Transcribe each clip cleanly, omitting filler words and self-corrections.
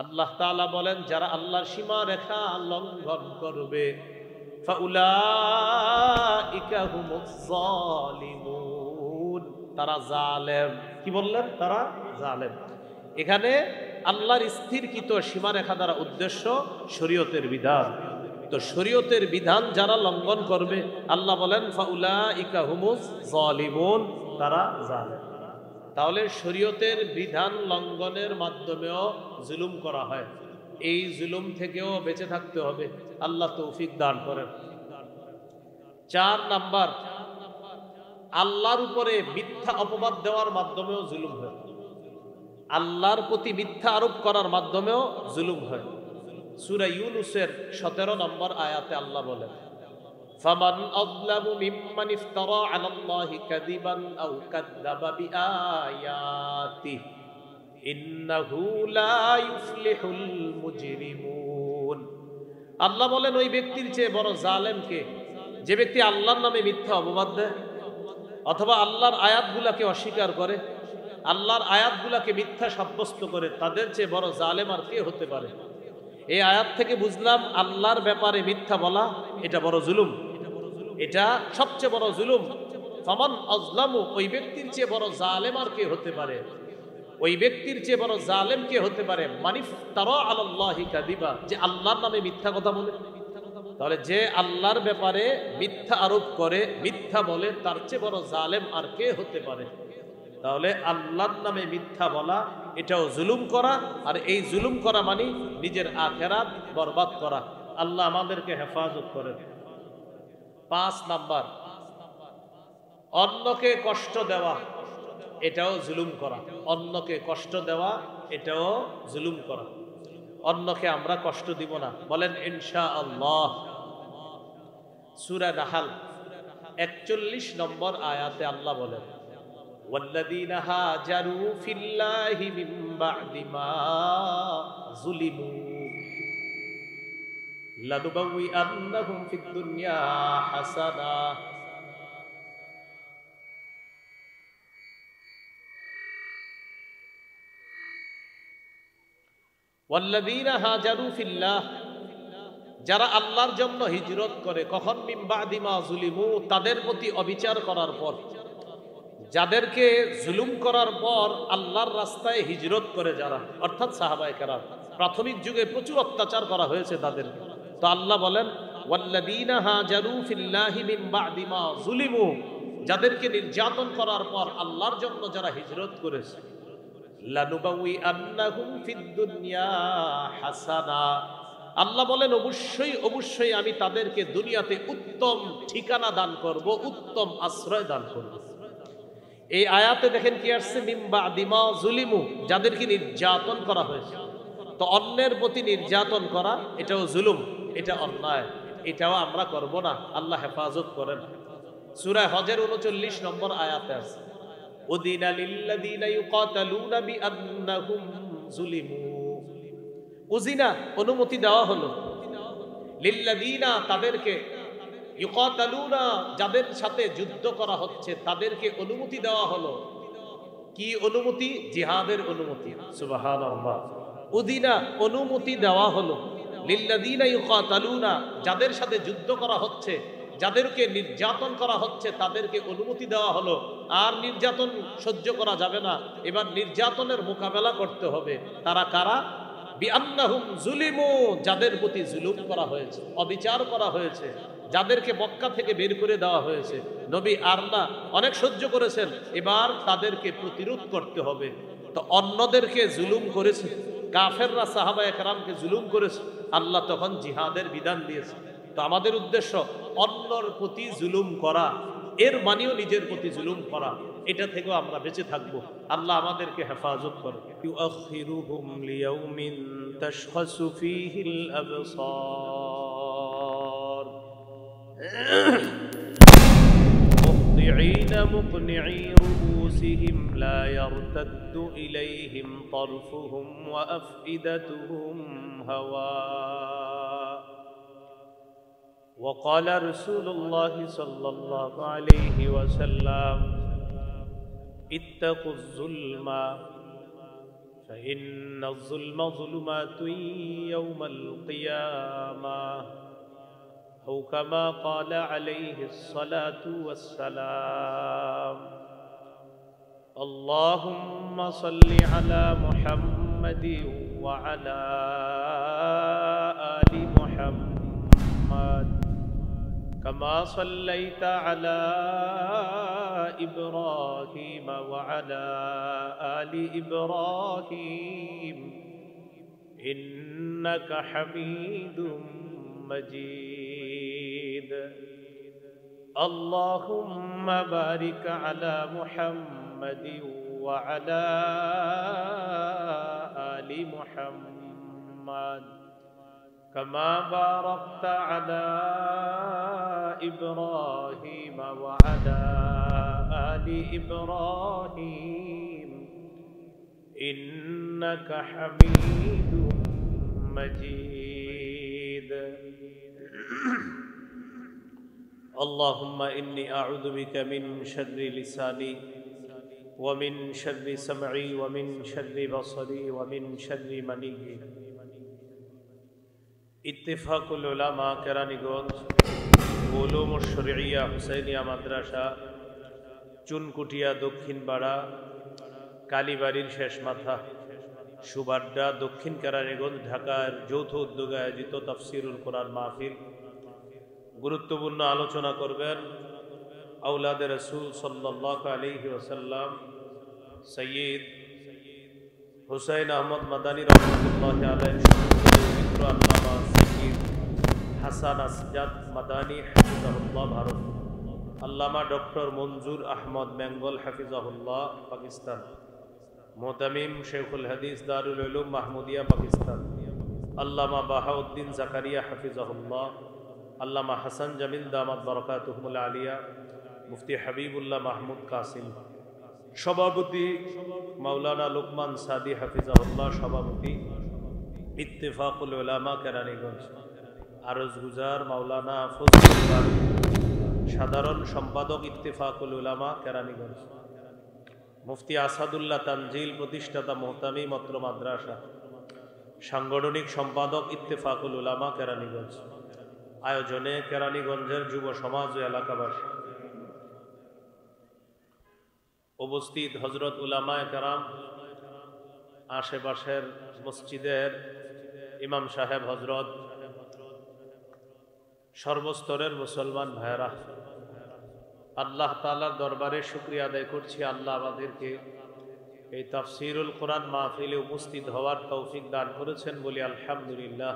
আল্লাহ তাআলা বলেন, যারা আল্লাহর সীমা রেখা লঙ্ঘন করবে ফাউলাইকা হুমুজ জালিমুন, তারা জালেম। কি বললেন? তারা জালেম। এখানে আল্লাহর স্থিরকৃত সীমারেখা দ্বারা উদ্দেশ্য শরীয়তের বিধান। তো শরীয়তের বিধান যারা লঙ্ঘন করবে, আল্লাহ বলেন ফাউলাইকা হুমুজ জালিমুন, তারা জালেম। তাহলে শরীয়তের বিধান লঙ্ঘনের মাধ্যমেও জুলুম করা হয়। এই জুলুম থেকেও বেঁচে থাকতে হবে। আল্লাহ তৌফিক দান করেন। 4 নাম্বার, আল্লাহর উপরে মিথ্যা অপবাদ দেওয়ার মাধ্যমেও জুলুম হয়। আল্লাহর প্রতি মিথ্যা আরোপ করার মাধ্যমেও জুলুম হয়। সূরা ইউনূসের 17 নম্বর আয়াতে আল্লাহ বলেন, ফামান আযলামু মিম্মান ইফতারা আলাল্লাহি কাযিবান আও কাযযাবা বিআয়াতিহি ইন্নাহু লা ইউফলিহুল মুজরিমুন। আল্লাহ বলেন, ওই ব্যক্তির চেয়ে বড় জালেম কে? যে ব্যক্তি আল্লাহর নামে মিথ্যা অপবাদ দেয় অথবা আল্লাহর আয়াতগুলাকে অস্বীকার করে, আল্লাহর আয়াতগুলাকে মিথ্যা সাব্যস্ত করে। তাদের চেয়ে বড় জালেম আর কে হতে পারে? এই আয়াত থেকে বুঝলাম আল্লাহর ব্যাপারে মিথ্যা বলা এটা বড় জুলুম, এটা সবচেয়ে বড় জুলুম। ফামান আযলামু, ওই ব্যক্তির চেয়ে বড় জালেম আর কে হতে পারে? ওই ব্যক্তির চেয়ে বড় জালেম কে হতে পারে? মানিফতারা আলাল্লাহি কাযিবা, যে আল্লাহর নামে মিথ্যা কথা বলে। তাহলে যে আল্লাহর ব্যাপারে মিথ্যা আরোপ করে, মিথ্যা বলে, তার চেয়ে বড় জালেম আর কে হতে পারে? তাহলে আল্লাহর নামে মিথ্যা বলা এটাও জুলুম করা, আর এই জুলুম করা মানে নিজের আখিরাত বরবাদ করা। আল্লাহ আমাদেরকে হেফাজত করেন। 5 নাম্বার, অন্যকে কষ্ট দেওয়া এটাও জুলুম করা। অন্যকে কষ্ট দেওয়া এটাও জুলুম করা। অন্যকে আমরা কষ্ট দিব না, বলেন ইনশাআল্লাহ। সূরা নাহল 41 নম্বর আয়াতে আল্লাহ বলেন, ওয়াল্লাযীনা হাজারু ফিল্লাহি মিন বা'দি মা যুলিমু লানুবাউইআন্নাহুম ফিদ দুনিয়া হাসানাহ ওয়াল্লাযীনা হাজারু ফিল্লাহ, যারা আল্লাহর জন্য হিজরত করে। কখন? মিন বা'দি মা যুলিমু, তাদের প্রতি অবিচার করার পর। যাদেরকে জুলুম করার পর আল্লাহর রাস্তায় হিজরত করে যারা, অর্থাৎ সাহাবায়ে কেরাম, প্রাথমিক যুগে প্রচুর অত্যাচার করা হয়েছে তাদের। তো আল্লাহ বলেন ওয়াল্লাযীনা হাজারু ফিল্লাহি মিন বা'দি মা যুলিমু, যাদেরকে নির্যাতন করার পর আল্লাহর জন্য যারা হিজরত করেছে, লানুবাউইআন্নাহুম ফিদ দুনিয়া হাসানা, আল্লাহ বলেন অবশ্যই অবশ্যই আমি তাদেরকে দুনিয়াতে উত্তম ঠিকানা দান করব, উত্তম আশ্রয় দান করব। এই আয়াতে দেখেন কি আসছে? মিন বা'দি মা যুলিমু, যাদেরকে নির্যাতন করা হয়েছে। তো অন্যের প্রতি নির্যাতন করা এটাও জুলুম, এটা অন্যায়, এটাও আমরা করব না। আল্লাহ হেফাজত করেন। সূরা হজের 39 নম্বর আয়াতে আছে, উদিনা লিল্লাযীনা ইউকাতালুনা বিআন্নাহুম যুলিমু। উজিনা, অনুমতি দেওয়া হলো, লিল্লাযীনা, তাদেরকে, ইউকাতালুনা, যাদের সাথে যুদ্ধ করা হচ্ছে তাদেরকে অনুমতি দেওয়া হলো। কি অনুমতি? জিহাদের অনুমতি। সুবহানাল্লাহ। উদিনা, অনুমতি দেওয়া হলো, লিল্লাযীনা ইউকাতালুনা, যাদের সাথে যুদ্ধ করা হচ্ছে, যাদেরকে নির্যাতন করা হচ্ছে তাদেরকে অনুমতি দেওয়া হলো। আর নির্যাতন সহ্য করা যাবে না, এবার নির্যাতনের মোকাবেলা করতে হবে। তারা কারা? বিআন্নাহুম যুলিমু, যাদের প্রতি জুলুম করা হয়েছে, অবিচার করা হয়েছে, যাদেরকে মক্কা থেকে বের করে দেওয়া হয়েছে। নবী আর না, অনেক সহ্য করেছেন, এবার তাদেরকে প্রতিরোধ করতে হবে। তো অন্যদেরকে জুলুম করেছে, কাফেররা সাহাবায়ে কেরামকে জুলুম করেছে, আল্লাহ তখন জিহাদের বিধান দিয়েছে। তো আমাদের উদ্দেশ্য অন্যর প্রতি জুলুম করা, এর মানেও নিজের প্রতি জুলুম করা, এটা থেকেও আমরা বেঁচে থাকবো। আল্লাহ আমাদেরকে হেফাজত করে। ইউআখিরুহুম লিয়াউমিন তাশখাসু ফীহিল আবসার মুহতিঈনা মুকনিঈ রুউসিহিম লা ইয়ারতাদ্দু ইলাইহিম তারফুহুম ওয়া আফইদাতুহুম হাওয়া। وقال رسول الله صلى الله عليه وسلم اتقوا الظلم فإن الظلم ظلمات يوم القيامة أو كما قال عليه الصلاة والسلام اللهم صل على محمد وعلى آل محمد كما صليت على إبراهيم وعلى آل إبراهيم إنك حميد مجيد اللهم بارك على محمد وعلى آل محمد كما باركت على إبراهيم وعلى آل إبراهيم إنك حميد مجيد اللهم إني أعوذ بك من شر لساني ومن شر سمعي ومن شر بصري ومن شر مني ইত্তেফাকুল উলামা কেরানীগঞ্জ উলুম শরঈয়া হুসাইনিয়া মাদ্রাসা চুনকুটিয়া দক্ষিণপাড়া কালীবাড়ির শেষ মাথা সুবাড্ডা দক্ষিণ কেরানীগঞ্জ ঢাকার যৌথ উদ্যোগে আয়োজিত তাফসিরুল কোরআন মাহফিল গুরুত্বপূর্ণ আলোচনা করবেন আওলাদে রাসূল সাল্লাল্লাহু আলাইহি ওয়াসাল্লাম সৈয়দ হুসাইন আহমদ মাদানী রাহমাতুল্লাহি আলাইহি মিত্র আল্লামা সাইয়্যিদ হাসান আসজাদ মাদানী হাফিজাহুল্লাহ ভারত আল্লামা ডক্টর মঞ্জুর আহমদ বেঙ্গল হাফিজাহুল্লাহ পাকিস্তান মোতামিম শেখুল হাদিস দারুল উলুম মাহমুদিয়া পাকিস্তান আল্লামা বাহাউদ্দিন জাকারিয়া হাফিজাহুল্লাহ আল্লামা হাসান জামিল দামাত বারাকাতুহুল আলিয়া মুফতি হাবিবুল্লাহ মাহমুদ কাসিম সভাপতি মাওলানা লোকমান সাদি হাফিজাহুল্লাহ সভাপতি ইত্তেফাকুল উলামা কেরানীগঞ্জ আরজ গুজার মাওলানা ফজলুল সাধারণ সম্পাদক ইত্তেফাকুল উলামা কেরানীগঞ্জ মুফতি আসাদুল্লাহ তানজিল প্রতিষ্ঠাতা মোহতামি মত্র মাদ্রাসা সাংগঠনিক সম্পাদক ইত্তেফাকুল উলামা কেরানীগঞ্জ আয়োজনে কেরানীগঞ্জের যুব সমাজ ও এলাকাবাসী উপস্থিত হযরত উলামায়ে কেরাম আশেপাশের মসজিদের ইমাম সাহেব হযরত সর্বস্তরের মুসলমান ভাইরা আল্লাহ তাআলার দরবারে শুকরিয়া আদায় করছি আল্লাহ আমাদেরকে এই তাফসীরুল কোরআন মাহফিলে উপস্থিত হওয়ার তৌফিক দান করেছেন বলি আলহামদুলিল্লাহ।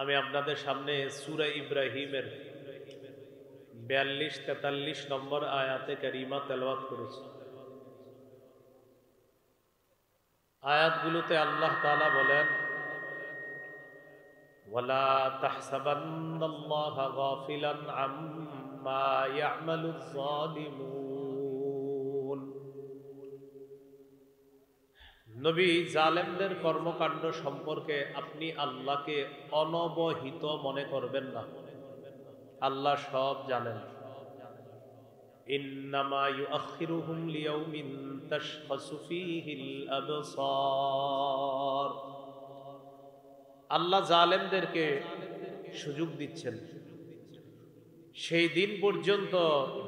আমি আপনাদের সামনে সূরা ইব্রাহিমের 42-43 নম্বর আয়াতে কারিমা তেলাওয়াত করেছি। আয়াতগুলোতে আল্লাহ তাআলা বলেন ওয়ালা তাহসাবান্নাল্লাহা গাফিলান আম্মা ইয়ামালুয যালিমুন। নবী জালেমদের কর্মকাণ্ড সম্পর্কে আপনি আল্লাহকে অনবহিত মনে করবেন না, আল্লাহ সব জানেন। ইন্নামা ইউআখিরুহুম লিয়াউমিন তাশখাসু ফীহিল আবসার। আল্লাহ জালেমদেরকে সুযোগ দিচ্ছেন সেই দিন পর্যন্ত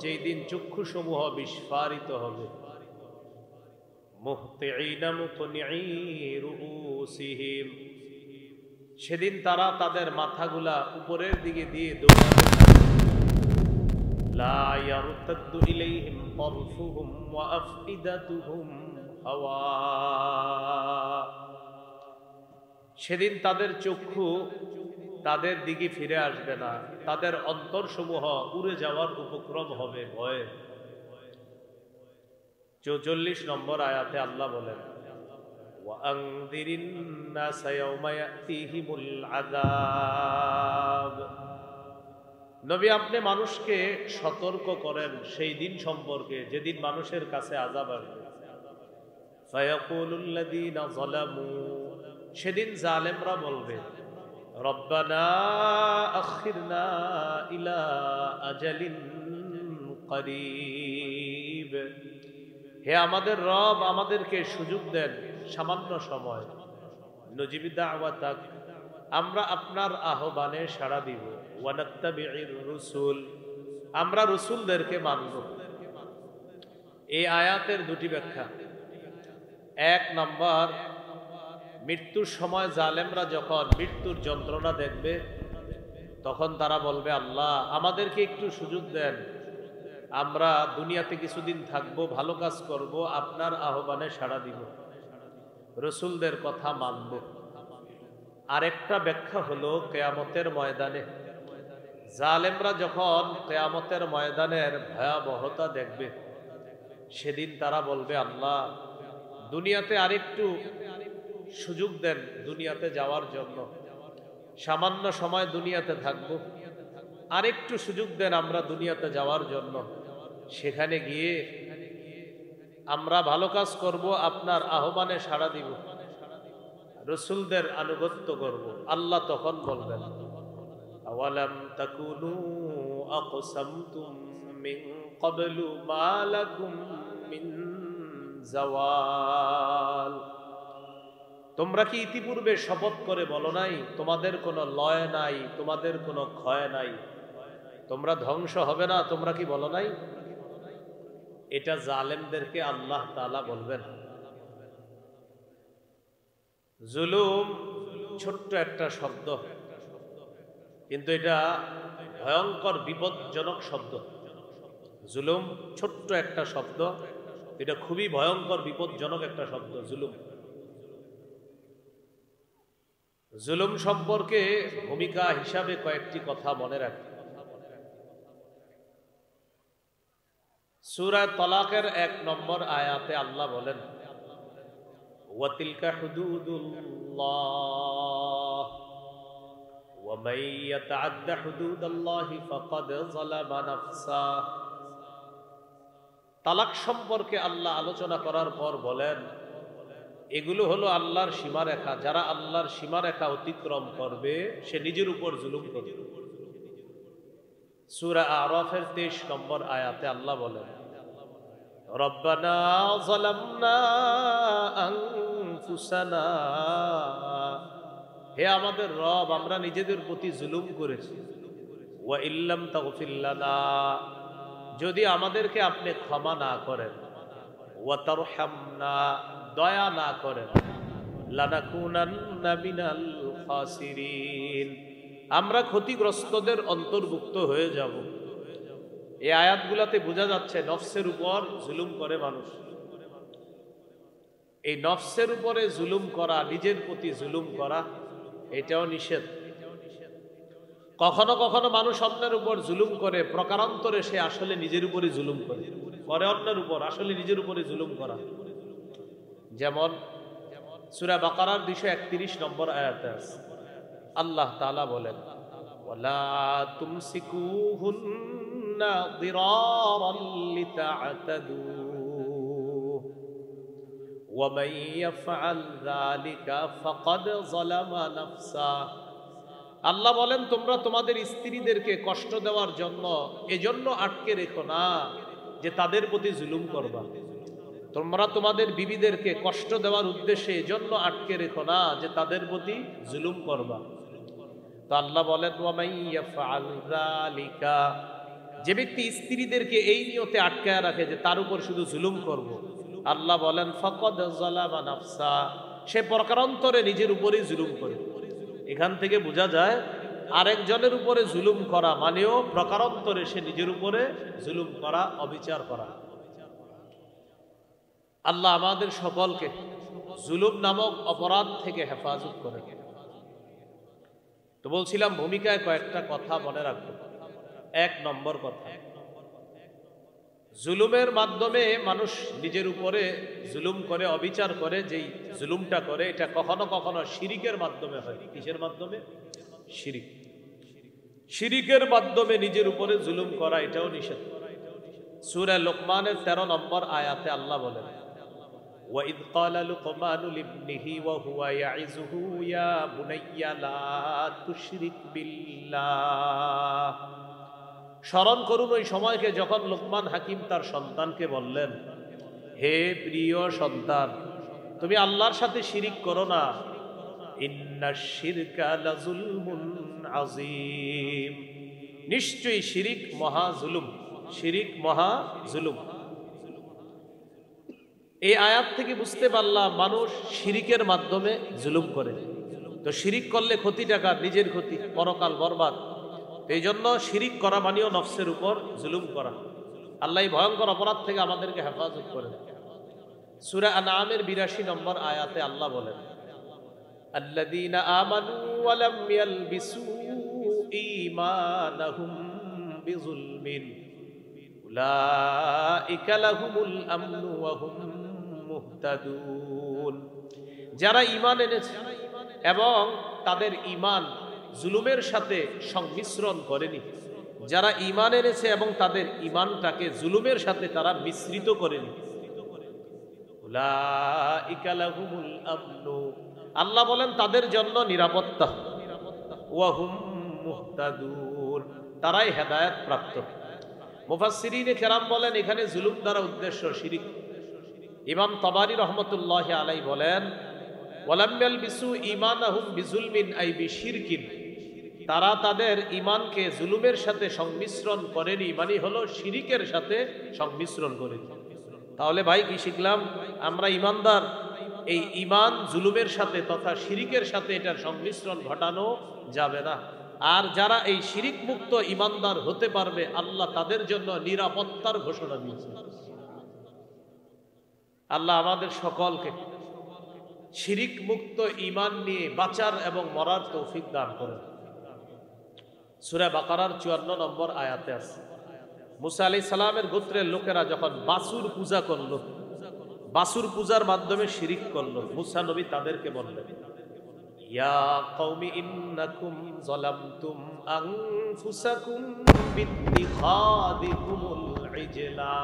যেই দিন চক্ষুসমূহ বিস্ফারিত হবে। মুহতিঈনা মুকনিঈ রুউসিহিম, সেদিন তারা তাদের মাথাগুলা উপরের দিকে দিয়ে দৌড়াবে। লা ইয়ারতাদ্দু ইলাইহিম তারফুহুম ওয়া আফইদাতুহুম হাওয়া। সেদিন তাদের চক্ষু তাদের দিকে ফিরে আসবে না, তাদের অন্তরসমূহ উড়ে যাওয়ার উপক্রম হবে ভয়ে। 44 নম্বর আয়াতে আল্লাহ বলেন ওয়াআনযিরিন নাসা ইয়াওমা ইয়াতিহিমুল আযাব। নবী আপনি মানুষকে সতর্ক করেন সেই দিন সম্পর্কে যেদিন মানুষের কাছে আযাব আসবে। ফায়াকুলুল লাযীনা যালামু, সেদিন জালেমরা বলবে রব্বানা আখিরনা ইলা আজালিন করিব, হে আমাদের রব, আমাদেরকে সুযোগ দেন সামান্য সময়। নজিবি দাওয়াতাক, আমরা আপনার আহ্বানে সাড়া দিব। ওয়ানাত্তাবিউর রুসুল, আমরা রসুলদেরকে মানব। এই আয়াতের দুটি ব্যাখ্যা। এক নম্বর, মৃত্যুর সময় জালেমরা যখন মৃত্যুর যন্ত্রণা দেখবে তখন তারা বলবে, আল্লাহ আমাদেরকে একটু সুযোগ দেন, আমরা দুনিয়াতে কিছুদিন থাকবো, ভালো কাজ করব, আপনার আহ্বানে সাড়া দিব, রসুলদের কথা মানব। আরেকটা ব্যাখ্যা হলো, কিয়ামতের ময়দানে জালেমরা যখন কিয়ামতের ময়দানের ভয়াবহতা দেখবে সেদিন তারা বলবে, আল্লাহ দুনিয়াতে আরেকটু সুযোগ দেন দুনিয়াতে যাওয়ার জন্য, সামান্য সময় দুনিয়াতে থাকব, আরেকটু সুযোগ দেন আমরা দুনিয়াতে যাওয়ার জন্য, সেখানে গিয়ে আমরা ভালো কাজ করব, আপনার আহ্বানে সাড়া দিব, রসুলদের আনুগত্য করব। আল্লাহ তখন বলবেন, আওয়ালাম তাকুনু আকসামতুম মিন ক্বাবলু মা লাকুম মিন জাওয়াল, তোমরা কি ইতিপূর্বে শপথ করে বলো নাই তোমাদের কোনো লয় নাই, তোমাদের কোনো ক্ষয় নাই, তোমরা ধ্বংস হবে না, তোমরা কি বলো নাই? এটা জালেমদেরকে আল্লাহ তাআলা বলবেন। জুলুম ছোট্ট একটা শব্দ, কিন্তু এটা ভয়ঙ্কর বিপজ্জনক শব্দ। জুলুম ছোট্ট একটা শব্দ, এটা খুবই ভয়ঙ্কর বিপজ্জনক একটা শব্দ। জুলুম সম্পর্কে ভূমিকা হিসাবে কয়েকটি কথা মনে রাখি। সূরা তালাকের 1 নম্বর আয়াতে আল্লাহ বলেন, ওয়াতিলকা হুদুদুল্লাহ ওয়া মান ইয়াতাআদ্দা হুদুদাল্লাহি ফাকাদ যালামা নাফসা। তালাক সম্পর্কে আল্লাহ আলোচনা করার পর বলেন, এগুলো হলো আল্লাহর সীমারেখা, যারা আল্লাহর সীমারেখা অতিক্রম করবে সে নিজের উপর জুলুম করবে। সূরা আরাফের 23 নম্বর আয়াতে আল্লাহ বলেন, রব্বানা যালামনা আনফুসানা, হে আমাদের রব আমরা নিজেদের প্রতি জুলুম করেছি। ওয়া ইল্লাম তাগফির লানা, যদি আমাদেরকে আপনি ক্ষমা না করেন, ওয়া তারহামনা, দয়া না করেন, লানাকুনান্না মিনাল খাসিরিন, আমরা ক্ষতিগ্রস্তদের অন্তর্ভুক্ত হয়ে যাব। এই আয়াতগুলোতে বোঝা যাচ্ছে নফসের উপর জুলুম করে মানুষ। এই নফসের উপরে জুলুম করা, নিজের প্রতি জুলুম করা, এটাও নিষেধ। কখনো কখনো মানুষ অন্যের উপর জুলুম করে, প্রকারান্তরে সে আসলে নিজের উপরই জুলুম করে, অন্যের উপর, আসলে নিজের উপরে জুলুম করা। যেমন সূরা বাকারার 231 নম্বর আয়াতে আছে, আল্লাহ তাআলা বলেন, ওয়ালা তুমসিকুহুন্না দিরারান লিতা'তাদু ওয়া মান ইয়াফআল যালিকা ফাকাদ যালামা নাফসা। আল্লাহ বলেন, তোমরা তোমাদের স্ত্রীদেরকে কষ্ট দেওয়ার জন্য এজন্য আটকে রেখো না যে তাদের প্রতি জুলুম করবা। তোমরা তোমাদের বিবিদেরকে কষ্ট দেওয়ার উদ্দেশ্যে এজন্য আটকে রেখো না যে তাদের প্রতি জুলুম করবা। তো আল্লাহ বলেন, ওয়া মান ইয়াফআল যালিকা, যে ব্যক্তি স্ত্রীদেরকে এই নিয়তে আটকায় রাখে যে তার উপর শুধু জুলুম করব, আল্লাহ বলেন ফাকাদ যালামা নাফসা, সে প্রকারান্তরে নিজের উপরেই জুলুম করে। এখান থেকে বোঝা যায় আরেকজনের উপরে জুলুম করা মানেও প্রকারান্তরে সে নিজের উপরে জুলুম করা, অবিচার করা। আল্লাহ আমাদের সকলকে জুলুম নামক অপরাধ থেকে হেফাজত করে। তো বলছিলাম ভূমিকায় কয়েকটা কথা মনে রাখবো। 1 নম্বর কথা, জুলুমের মাধ্যমে মানুষ নিজের উপরে জুলুম করে, অবিচার করে। যেই জুলুমটা করে এটা কখনো কখনো শিরিকের মাধ্যমে হয়। কিসের মাধ্যমে? শিরিক। শিরিকের মাধ্যমে নিজের উপরে জুলুম করা, এটাও নিষেধ। সূরা লোকমানের 13 নম্বর আয়াতে আল্লাহ বলেন, وَإِذْ قَالَ لُقْمَانُ لِابْنِهِ وَهُوَ يَعِظُهُ يَا بُنَيَّ لَا تُشْرِكْ بِاللَّهِ। স্মরণ করুন ওই সময়কে যখন লোকমান হাকিম তার সন্তানকে বললেন, হে প্রিয় সন্তান, তুমি আল্লাহর সাথে শিরিক করো না। ইন্নাশ শিরকা লাযুলমুন আযীম, নিশ্চয়ই শিরিক মহা জুলুম, শিরিক মহা জুলুম। এই আয়াত থেকে বুঝতে পারলাম মানুষ শিরিকের মাধ্যমে জুলুম করে। তো শিরিক করলে ক্ষতিটা কার? নিজের ক্ষতি, পরকাল বরবাদ। এই জন্য শিরিক করা মানেও নফসের উপর জুলুম করা। আল্লাহ এই ভয়ঙ্কর অপরাধ থেকে আমাদেরকে হেফাজত করেন। সূরা আনআমের ৮২ নম্বর আয়াতে আল্লাহ বলেন, আল্লাযীনা আমানু ওয়া লাম ইয়ালবিসু ঈমানাহুম বিযুলমিন উলাইকা লাহুমুল আমনু ওয়া হুম মুহতাদুন। যারা ঈমান এনেছে এবং তাদের ঈমান জুলুমের সাথে সংমিশ্রণ করেনি, যারা ঈমান এনেছে এবং তাদের ঈমানটাকে জুলুমের সাথে তারা মিশ্রিত করেনি, উলাইকা লাহুমুল আমনু, আল্লাহ বলেন তাদের জন্য নিরাপত্তা, ওয়া হুম মুহতাদুন, তারাই হেদায়েত প্রাপ্ত। মুফাসসিরিনে কেরাম বলেন এখানে জুলুম দ্বারা উদ্দেশ্য শিরিক। ইমাম তাবারী রহমতুল্লাহি আলাইহি বলেন, ওয়ালাম ইয়ালবিসু ঈমানাহুম বিজুলমিন আই বিশিরকিন, তারা তাদের ঈমানকে জুলুমের সাথে সংমিশ্রণ করেনি, মানে হলো শিরিকের সাথে সংমিশ্রণ করেনি। তাহলে ভাই কি শিখলাম? আমরা ঈমানদার, এই ঈমান জুলুমের সাথে তথা শিরিকের সাথে এটার সংমিশ্রণ ঘটানো যাবে না। আর যারা এই শিরিক মুক্ত ঈমানদার হতে পারবে, আল্লাহ তাদের জন্য নিরাপত্তার ঘোষণা দিয়েছে। আল্লাহ আমাদের সকলকে শিরিক মুক্ত ঈমান নিয়ে বাঁচার এবং মরার তৌফিক দান করেন। সূরা বাকারার ৫৪ নম্বর আয়াতে আছে, মুসা আলাইহিস সালামের গোত্রের লোকেরা যখন বাছুর পূজা করলো, বাছুর পূজার মাধ্যমে শিরিক করলো, মুসা নবী তাদেরকে বললেন, ইয়া কওমি ইন্নাকুম যালামতুম আনফুসাকুম বিত্তিখাদিকুমুল ইজলা,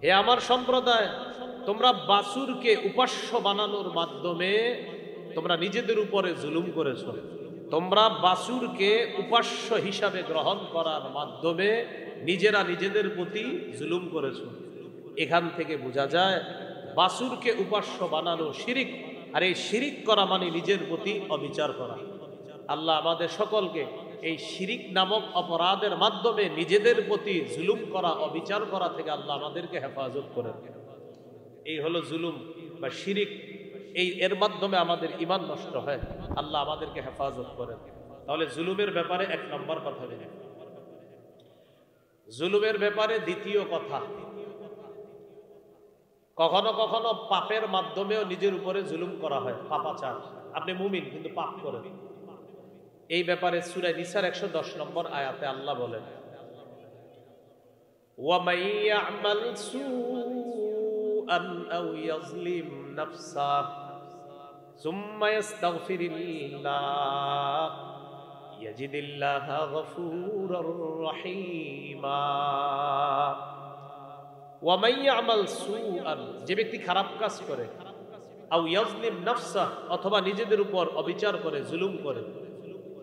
হে আমার সম্প্রদায়, তোমরা বাছুরকে উপাস্য বানানোর মাধ্যমে তোমরা নিজেদের উপরে জুলুম করেছো। তোমরা বাছুরকে উপাস্য হিসাবে গ্রহণ করার মাধ্যমে নিজেরা নিজেদের প্রতি জুলুম করেছো। এখান থেকে বোঝা যায় বাছুরকে উপাস্য বানানো শিরিক, আর এই শিরিক করা মানে নিজের প্রতি অবিচার করা। আল্লাহ আমাদের সকলকে এই শিরিক নামক অপরাধের মাধ্যমে নিজেদের প্রতি জুলুম করা, অবিচার করা থেকে আল্লাহ আমাদেরকে হেফাজত করেন। এই হলো জুলুম বা শিরিক, এর মাধ্যমে আমাদের ঈমান নষ্ট হয়। আল্লাহ আমাদেরকে হেফাজত করেন। তাহলে জুলুমের ব্যাপারে ১ নম্বর কথা বলি। জুলুমের ব্যাপারে দ্বিতীয় কথা, কখনো কখনো পাপের মাধ্যমেও নিজের উপরে জুলুম করা হয়, পাপাচার। আপনি মুমিন কিন্তু পাপ করেন। এই ব্যাপারে সূরা নিসার ১১০ নম্বর আয়াতে আল্লাহ বলেন, ওয়া মান ইয়া'মাল সুআন আও ইয়াজলিম নাফসাহু সুম্মা ইয়াস্তাগফিরিল্লাহ ইয়াজিদিল্লাহা গফুরার রহিমা। ওয়া মান ইয়া'মাল সুআন, যে ব্যক্তি খারাপ কাজ করে, আও ইয়াজলিম নাফসাহু, অথবা নিজেদের উপর অবিচার করে, জুলুম করে,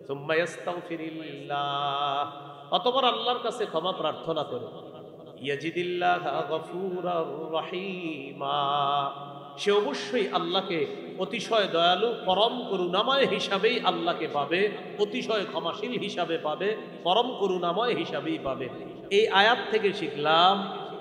সুম্মা ইয়াস্তাগফিরিল্লাহ, অতঃপর আল্লাহর কাছে ক্ষমা প্রার্থনা করে, ইয়াজিদিল্লাহা গফুরার রহিমা, সে অবশ্যই আল্লাহকে অতিশয় দয়ালু, পরম করুণাময় হিসাবেই আল্লাহকে পাবে, অতিশয় ক্ষমাশীল হিসাবে পাবে, পরম করুণাময় হিসাবেই পাবে। এই আয়াত থেকে শিখলাম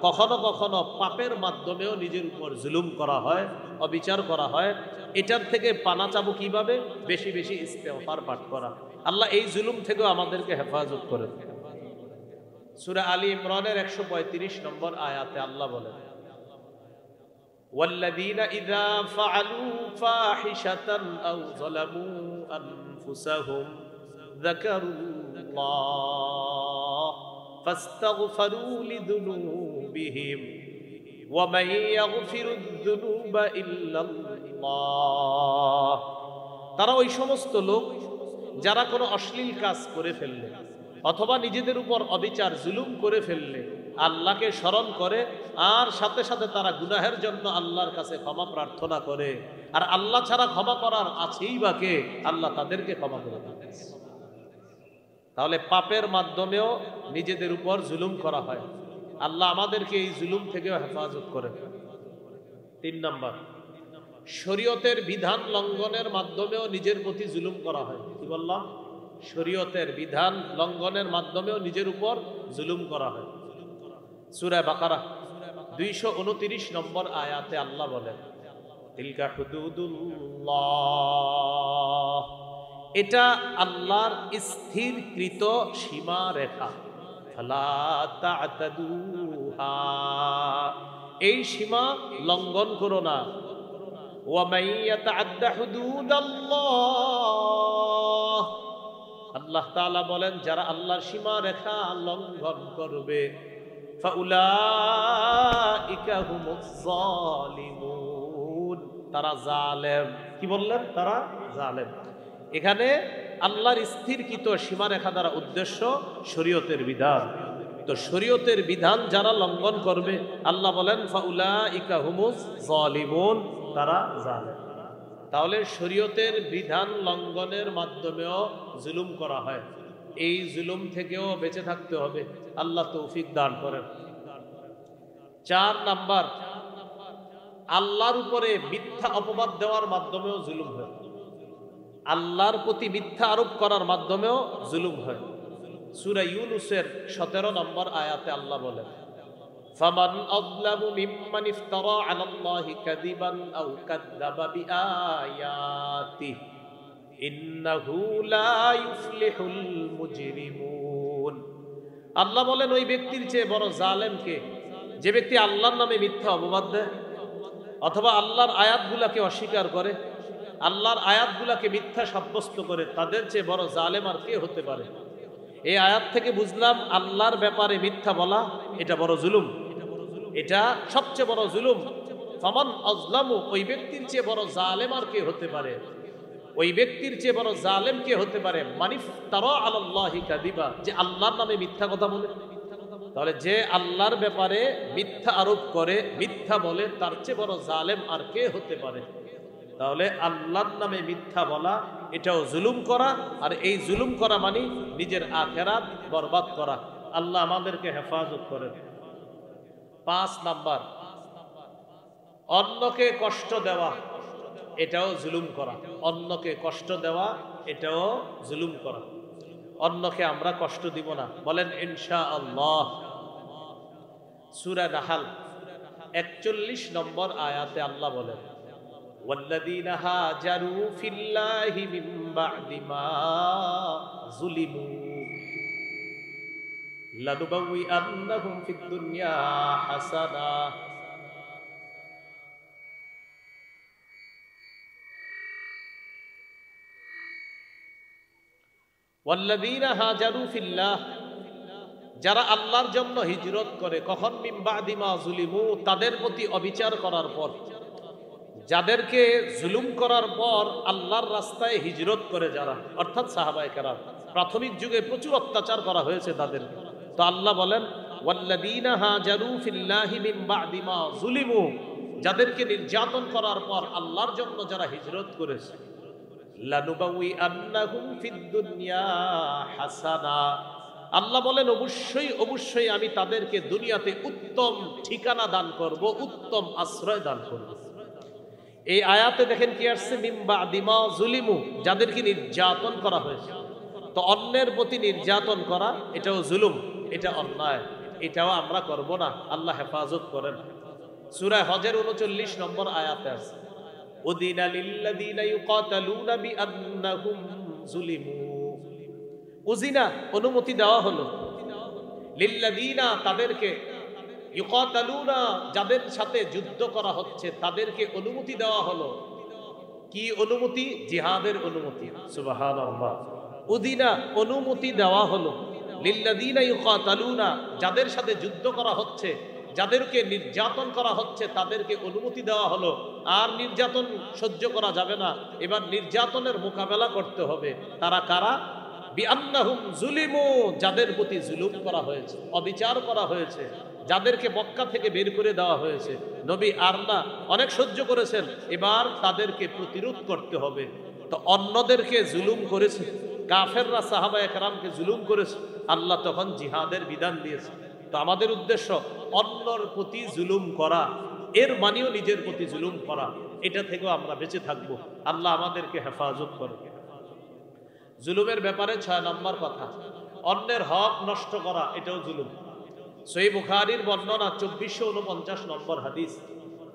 কখনো কখনো পাপের মাধ্যমেও নিজের উপর জুলুম করা হয়, অবিচার করা হয়। এটার থেকে পানা চাবো কিভাবে? বেশি বেশি ইস্তেগফার পাঠ করা। আল্লাহ এই জুলুম থেকেও আমাদেরকে হেফাজত করেন। সূরা আলী ইমরানের ১৩৫ নম্বর আয়াতে আল্লাহ বলেন, ওয়াল্লাযীনা ইযা ফাআলু ফাহিশাতান আও যালামু আনফুসাহুম যাকারুল্লাহ ফাস্তাগফিরু লিযুনুবিহিম ওয়া মান ইয়াগফিরুয যুনুবা ইল্লাল্লাহ। তারা ওই সমস্ত লোক যারা কোনো অশ্লীল কাজ করে ফেললে অথবা নিজেদের উপর অবিচার জুলুম করে ফেললে আল্লাহকে স্মরণ করে, আর সাথে সাথে তারা গুনাহের জন্য আল্লাহর কাছে ক্ষমা প্রার্থনা করে। আর আল্লাহ ছাড়া ক্ষমা করার আছেই বা কে? আল্লাহ তাদেরকে ক্ষমা করে দেন। তাহলে পাপের মাধ্যমেও নিজেদের উপর জুলুম করা হয়, আল্লাহ আমাদেরকে এই জুলুম থেকেও হেফাজত করেন। 3 নাম্বার, শরীয়তের বিধান লঙ্ঘনের মাধ্যমেও নিজের প্রতি জুলুম করা হয়। কি বললাম? শরীয়তের বিধান লঙ্ঘনের মাধ্যমেও নিজের উপর জুলুম করা হয়। সূরা বাকারা 229 নম্বর আয়াতে আল্লাহ বলেন, তিলকা হুদুদুল্লাহ, এটা আল্লাহর স্থিরকৃত সীমা রেখা। ফালা তা'তাদুহা, এই সীমা লঙ্ঘন করো না। ওয়া মান ইয়াতা'আদ্দা হুদুদাল্লাহ, আল্লাহ তাআলা বলেন যারা আল্লাহর সীমা রেখা লঙ্ঘন করবে, ফাউলাইকা হুমুজ যালিমুন, তারা জালেম। কি বললেন? তারা জালেম। এখানে আল্লাহর স্থিরকৃত সীমারেখা দ্বারা উদ্দেশ্য শরীয়তের বিধান। তো শরীয়তের বিধান যারা লঙ্ঘন করবে, আল্লাহ বলেন ফাউলাইকা হুমুজ যালিমুন, তারা জালেম। তাহলে শরীয়তের বিধান লঙ্ঘনের মাধ্যমেও জুলুম করা হয়। এই জুলুম থেকেও বেঁচে থাকতে হবে। আল্লাহ তৌফিক দান করেন। 4 নাম্বার, আল্লাহর উপরে মিথ্যা অপবাদ দেওয়ার মাধ্যমেও জুলুম হয়। আল্লাহর প্রতি মিথ্যা আরোপ করার মাধ্যমেও জুলুম হয়। সূরা ইউনূসের 17 নম্বর আয়াতে আল্লাহ বলেন, ফামান আযলামু মিম্মান ইফতারা আলাল্লাহি কাযিবান আও কাযযাবা বিআয়াতিহি ইন্নাহু লা ইউফলিহুল মুজরিমুন। আল্লাহ বলেন ওই ব্যক্তির চেয়ে বড় জালেম কে? যে ব্যক্তি আল্লাহর নামে মিথ্যা অপবাদ দেয় অথবা আল্লাহর আয়াতগুলাকে অস্বীকার করে, আল্লাহর আয়াতগুলাকে মিথ্যা সাব্যস্ত করে, তাদের চেয়ে বড় জালেম আর কে হতে পারে? এই আয়াত থেকে বুঝলাম আল্লাহর ব্যাপারে মিথ্যা বলা এটা বড় জুলুম, এটা সবচেয়ে বড় জুলুম। ফামান আযলামু, ওই ব্যক্তির চেয়ে বড় জালেম আর কে হতে পারে? ওই ব্যক্তির চেয়ে বড় জালেম কে হতে পারে? মানিফতারা আলাল্লাহি কাযিবা, যে আল্লাহর নামে মিথ্যা কথা বলে। তাহলে যে আল্লাহর ব্যাপারে মিথ্যা আরোপ করে, মিথ্যা বলে, তার চেয়ে বড় জালেম আর কে হতে পারে? তাহলে আল্লাহর নামে মিথ্যা বলা এটাও জুলুম করা, আর এই জুলুম করা মানে নিজের আখিরাত বরবাদ করা। আল্লাহ আমাদেরকে হেফাজত করেন। 5 নাম্বার, অন্যকে কষ্ট দেওয়া এটাও জুলুম করা। অন্যকে কষ্ট দেওয়া এটাও জুলুম করা। অন্যকে আমরা কষ্ট দিব না, বলেন ইনশাআল্লাহ। সূরা নাহল 41 নম্বর আয়াতে আল্লাহ বলেন, ওয়াল্লাযীনা হাজারু ফিল্লাহি মিন বা'দি মা যুলিমু লানুবাউইআন্নাহুম ফিদ দুনিয়া হাসানা ওয়াল্লাযীনা হাজারু ফিল্লাহ, যারা আল্লাহর জন্য হিজরত করে। কখন? মিন বা'দি মা যুলিমু, তাদের প্রতি অবিচার করার পর। যাদেরকে জুলুম করার পর আল্লাহর রাস্তায় হিজরত করে যারা, অর্থাৎ সাহাবায়ে কেরাম, প্রাথমিক যুগে প্রচুর অত্যাচার করা হয়েছে তাদের। তো আল্লাহ বলেন ওয়াল্লাযীনা হাজারু ফিল্লাহি মিন বা'দি মা যুলিমু, যাদেরকে নির্যাতন করার পর আল্লাহর জন্য যারা হিজরত করেছে, লানুবাউইআন্নাহুম ফিদ দুনিয়া হাসানা, আল্লাহ বলেন অবশ্যই অবশ্যই আমি তাদেরকে দুনিয়াতে উত্তম ঠিকানা দান করব, উত্তম আশ্রয় দান করব। এই আয়াতে দেখেন কি আসছে? মিন বা'দি মা যুলিমু, যাদেরকে নির্যাতন করা হয়েছে। তো অন্যের প্রতি নির্যাতন করা এটাও জুলুম, এটা অন্যায়, এটাও আমরা করব না। আল্লাহ হেফাজত করেন। সূরা হজের 39 নম্বর আয়াতে আছে, উদিনা লিল্লাযীনা ইউকাতালুনা বিআন্নাহুম যুলিমু। উজিনা, অনুমতি দেওয়া হলো, লিল্লাযীনা, তাদেরকে, ইউকাতালুনা, যাদের সাথে যুদ্ধ করা হচ্ছে তাদেরকে অনুমতি দেওয়া হলো। কি অনুমতি? জিহাদের অনুমতি। সুবহানাল্লাহ। উদিনা, অনুমতি দেওয়া হলো, লিল্লাযীনা ইউকাতালুনা, যাদের সাথে যুদ্ধ করা হচ্ছে, যাদেরকে নির্যাতন করা হচ্ছে তাদেরকে অনুমতি দেওয়া হলো। আর নির্যাতন সহ্য করা যাবে না, এবার নির্যাতনের মোকাবেলা করতে হবে। তারা কারা? বিআন্নাহুম যুলিমু, যাদের প্রতি জুলুম করা হয়েছে, অবিচার করা হয়েছে, যাদেরকে মক্কা থেকে বের করে দেওয়া হয়েছে। নবী আর না, অনেক সহ্য করেছেন, এবার তাদেরকে প্রতিরোধ করতে হবে। তো অন্যদেরকে জুলুম করেছে, কাফেররা সাহাবায়ে কেরামকে জুলুম করেছে, আল্লাহ তখন জিহাদের বিধান দিয়েছে। তো আমাদের উদ্দেশ্য অন্যর প্রতি জুলুম করা, এর মানেও নিজের প্রতি জুলুম করা, এটা থেকেও আমরা বেঁচে থাকবো। আল্লাহ আমাদেরকে হেফাজত করে। জুলুমের ব্যাপারে 6 নম্বর কথা, অন্যের হক নষ্ট করা, এটাও জুলুম। সহিহ বুখারীর বর্ণনা 2449 নম্বর হাদিস,